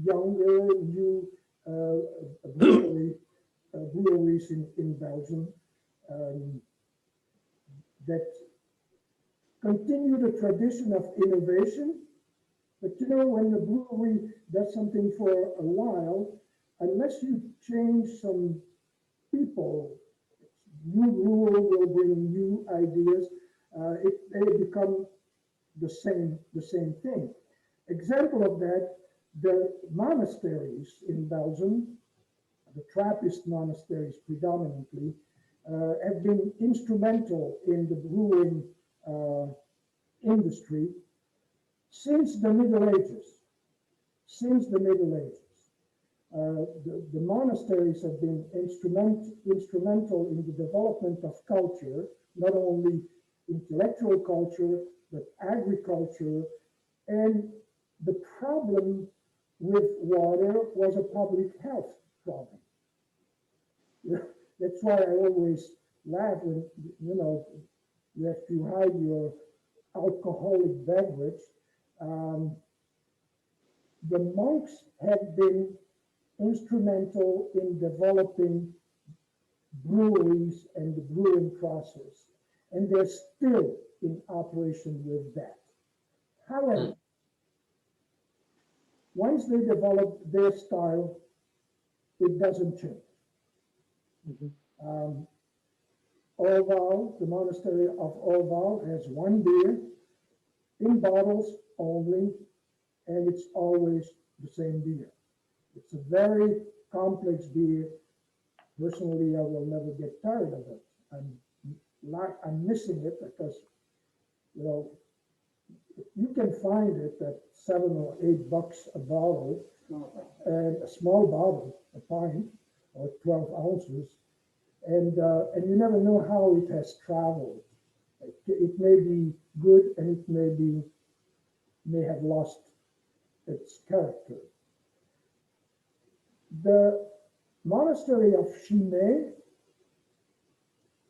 younger, new breweries in Belgium that continue the tradition of innovation. But you know, when the brewery does something for a while, unless you change some people, new brewer will bring new ideas. They become the same thing. Example of that, the monasteries in Belgium, the Trappist monasteries predominantly, have been instrumental in the brewing industry since the Middle Ages. Since the Middle Ages. The monasteries have been instrumental in the development of culture, not only intellectual culture, but agriculture. And the problem with water was a public health problem. That's why I always laugh when, you have to hide your alcoholic beverage. The monks have been instrumental in developing breweries and the brewing process, and they're still in operation with that. However, once they develop their style, it doesn't change. Orval, the monastery of Orval, has one beer in bottles only, and it's always the same beer. It's a very complex beer. Personally, I will never get tired of it. I'm missing it because, you can find it at $7 or $8 a bottle, and a small bottle, a pint or 12 ounces, and you never know how it has traveled. It may be good and it may have lost its character. The monastery of Chimay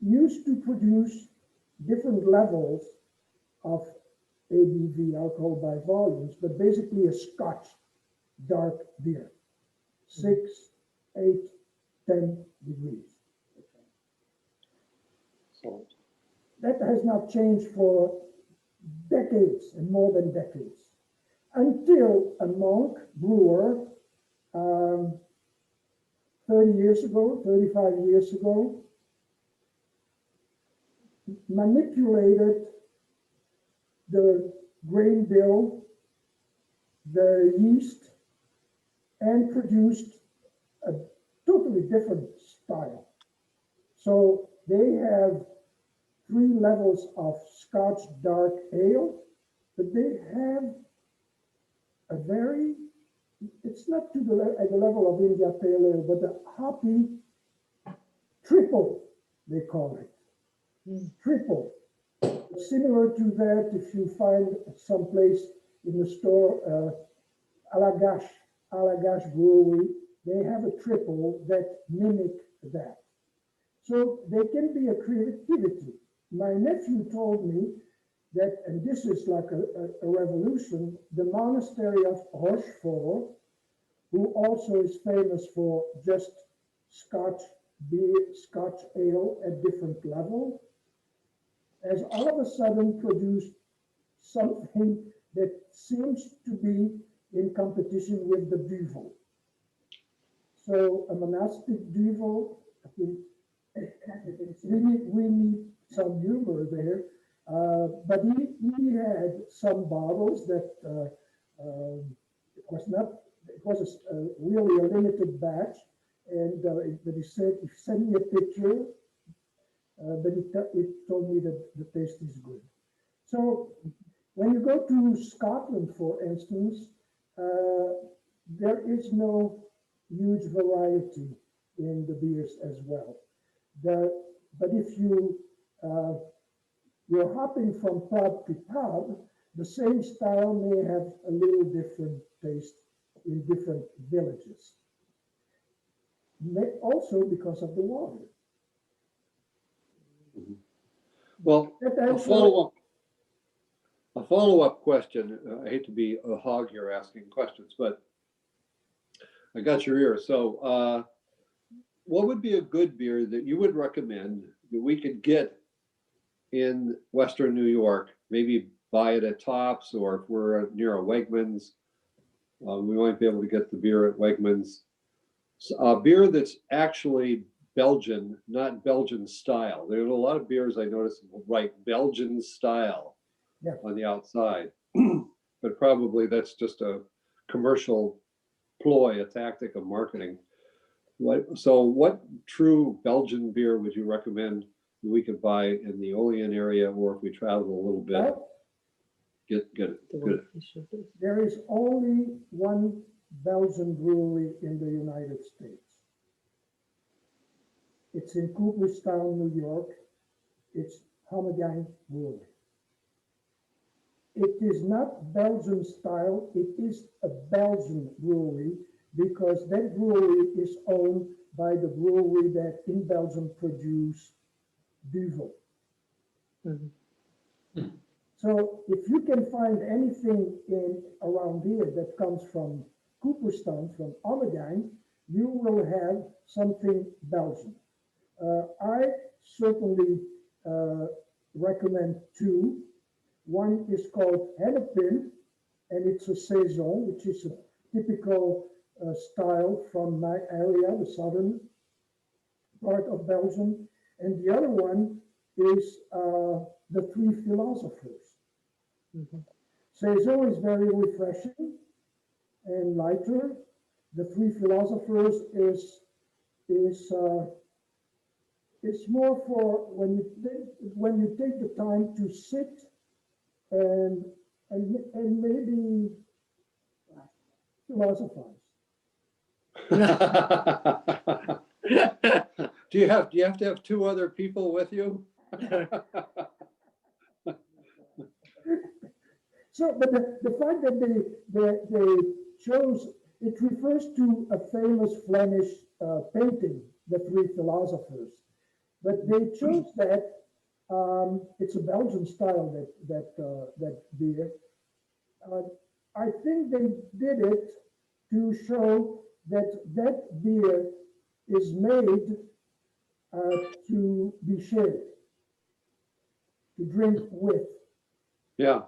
used to produce different levels of ABV, alcohol by volumes, but basically a Scotch dark beer, 6, 8, 10 degrees. So, That has not changed for decades and more than decades, until a monk brewer 30 years ago, 35 years ago, manipulated the grain bill, the yeast, and produced a totally different style. So they have 3 levels of Scotch dark ale, but they have a very, it's not to at the level of India Pale Ale, but a hoppy triple, they call it. Triple. Similar to that, if you find someplace in the store, Allagash Brewery, they have a triple that mimic that. So there can be a creativity. My nephew told me that, and this is like a revolution, the monastery of Rochefort, who also is famous for just Scotch beer, Scotch ale at different level, has all of a sudden produced something that seems to be in competition with the Duvel. So a monastic Duvel, I think, we need some humor there, but he had some bottles that it was really a limited batch, and but he sent me a picture, but it told me that the taste is good. So when you go to Scotland, for instance, there is no huge variety in the beers as well. But if you're hopping from pub to pub, the same style may have a little different taste in different villages. Also because of the water. Well, That a answer- follow-up question. I hate to be a hog here asking questions, but I got your ear. So what would be a good beer that you would recommend that we could get in Western New York? Maybe buy it at Tops, or if we're near a Wegmans, we might be able to get the beer at Wegmans. A beer that's actually Belgian, not Belgian style. There are a lot of beers I noticed write Belgian style on the outside, but probably that's just a commercial ploy, a tactic of marketing. What true Belgian beer would you recommend we could buy in the Olean area, or if we travel a little bit, Well, get it? there is only one Belgian brewery in the United States. It's in Cooperstown, New York. It's Hommegang Brewery. It is not Belgian style, it is a Belgian brewery, because that brewery is owned by the brewery that in Belgium produce Duvel. So if you can find anything around here that comes from Cooperstown, from Hommegang, you will have something Belgian. I certainly recommend 2. One is called Hennepin, and it's a saison, which is a typical style from my area, the southern part of Belgium. And the other one is the Three Philosophers. Saison is very refreshing and lighter. The Three Philosophers is more for when you take the time to sit and maybe philosophize. Do you have to have 2 other people with you? So, but the fact that they chose, it refers to a famous Flemish painting, The Three Philosophers. But they chose that, it's a Belgian style, that beer. I think they did it to show that that beer is made to be shared, to drink with. Yeah.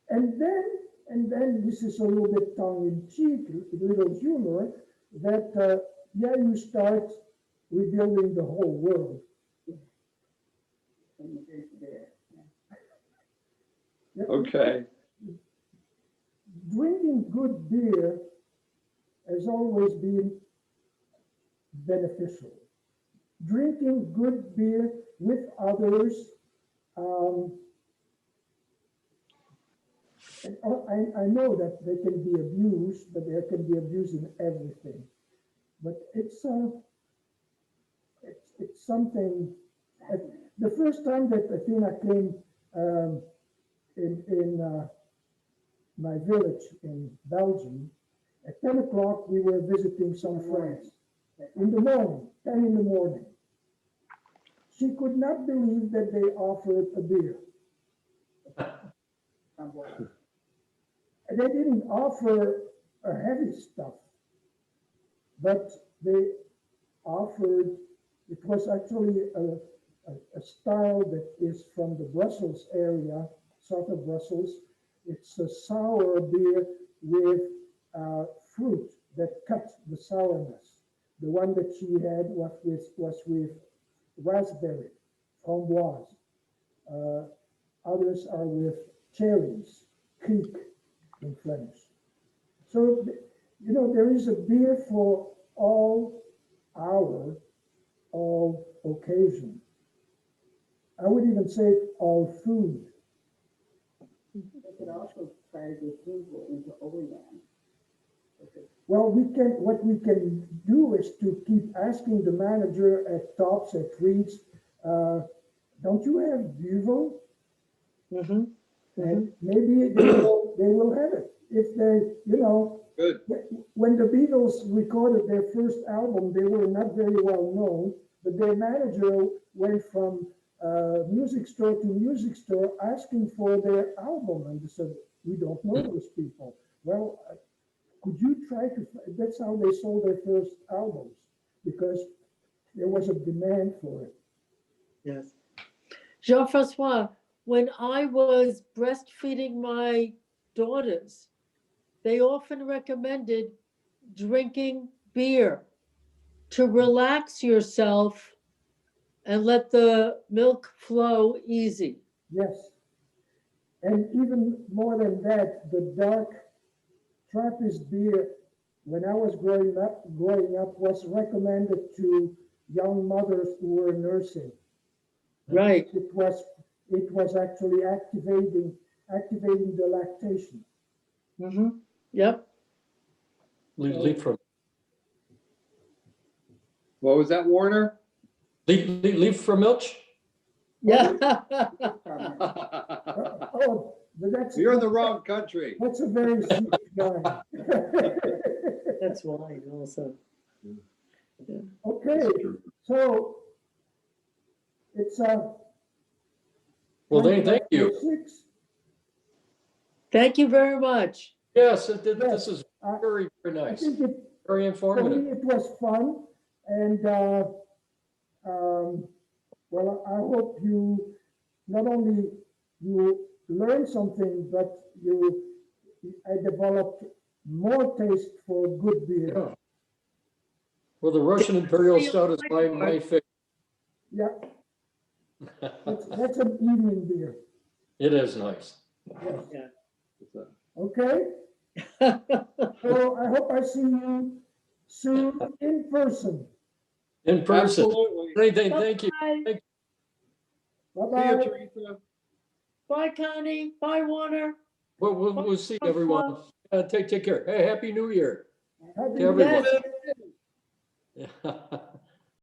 And then this is a little bit tongue in cheek, a little humor, that yeah, you start rebuilding the whole world. Yeah, Okay. drinking good beer has always been beneficial. Drinking good beer with others, and I know that they can be abused, but there can be abuse in everything. But it's something. The first time that Athena came in my village in Belgium, at 10 o'clock we were visiting some friends. In the morning, 10 in the morning. She could not believe that they offered a beer. They didn't offer a heavy stuff, but they offered, it was actually a style that is from the Brussels area, south of Brussels. It's a sour beer with fruit that cut the sourness. The one that she had was with raspberry, framboise. Others are with cherries, kriek in Flemish. So, you know, there is a beer for all hour, all occasion. I would even say all food. They could also try to get people into Olean. Well, what we can do is to keep asking the manager at Tops, at Reeds, don't you have Duvel? And maybe they will have it. If they, you know, Good. when the Beatles recorded their first album, they were not very well known, but their manager went from music store to music store asking for their album, and they said, we don't know those people. Well, could you try to, that's how they sold their first albums, because there was a demand for it. Yes. Jean-François, when I was breastfeeding my daughters, they often recommended drinking beer to relax yourself and let the milk flow easy. Yes. And even more than that, the dark Trappist beer, when I was growing up, was recommended to young mothers who were nursing. Right. It was actually activating the lactation. Yep. Leave from What was that, Warner? leave for Milch. Yeah. Oh, but You're in the wrong country. That's a very sweet guy. That's wine also. Okay, so it's Well, thank you. 6. Thank you very much. Yes, this is very, very I nice. think Very for informative. me, it was fun, and well, I hope you not only you learn something, but I developed more taste for good beer. Yeah. Well, the Russian Imperial Stout is my favorite. Yeah, that's an evening beer. It is nice. Yes. Yeah. Okay, so I hope I see you soon in person. In person. Absolutely. Thank you. Bye. See you, Bye-bye. Teresa. Bye, Connie. Bye, Warner. We'll see everyone. Take care. Hey, Happy New Year Happy to everyone. Yes. Yeah.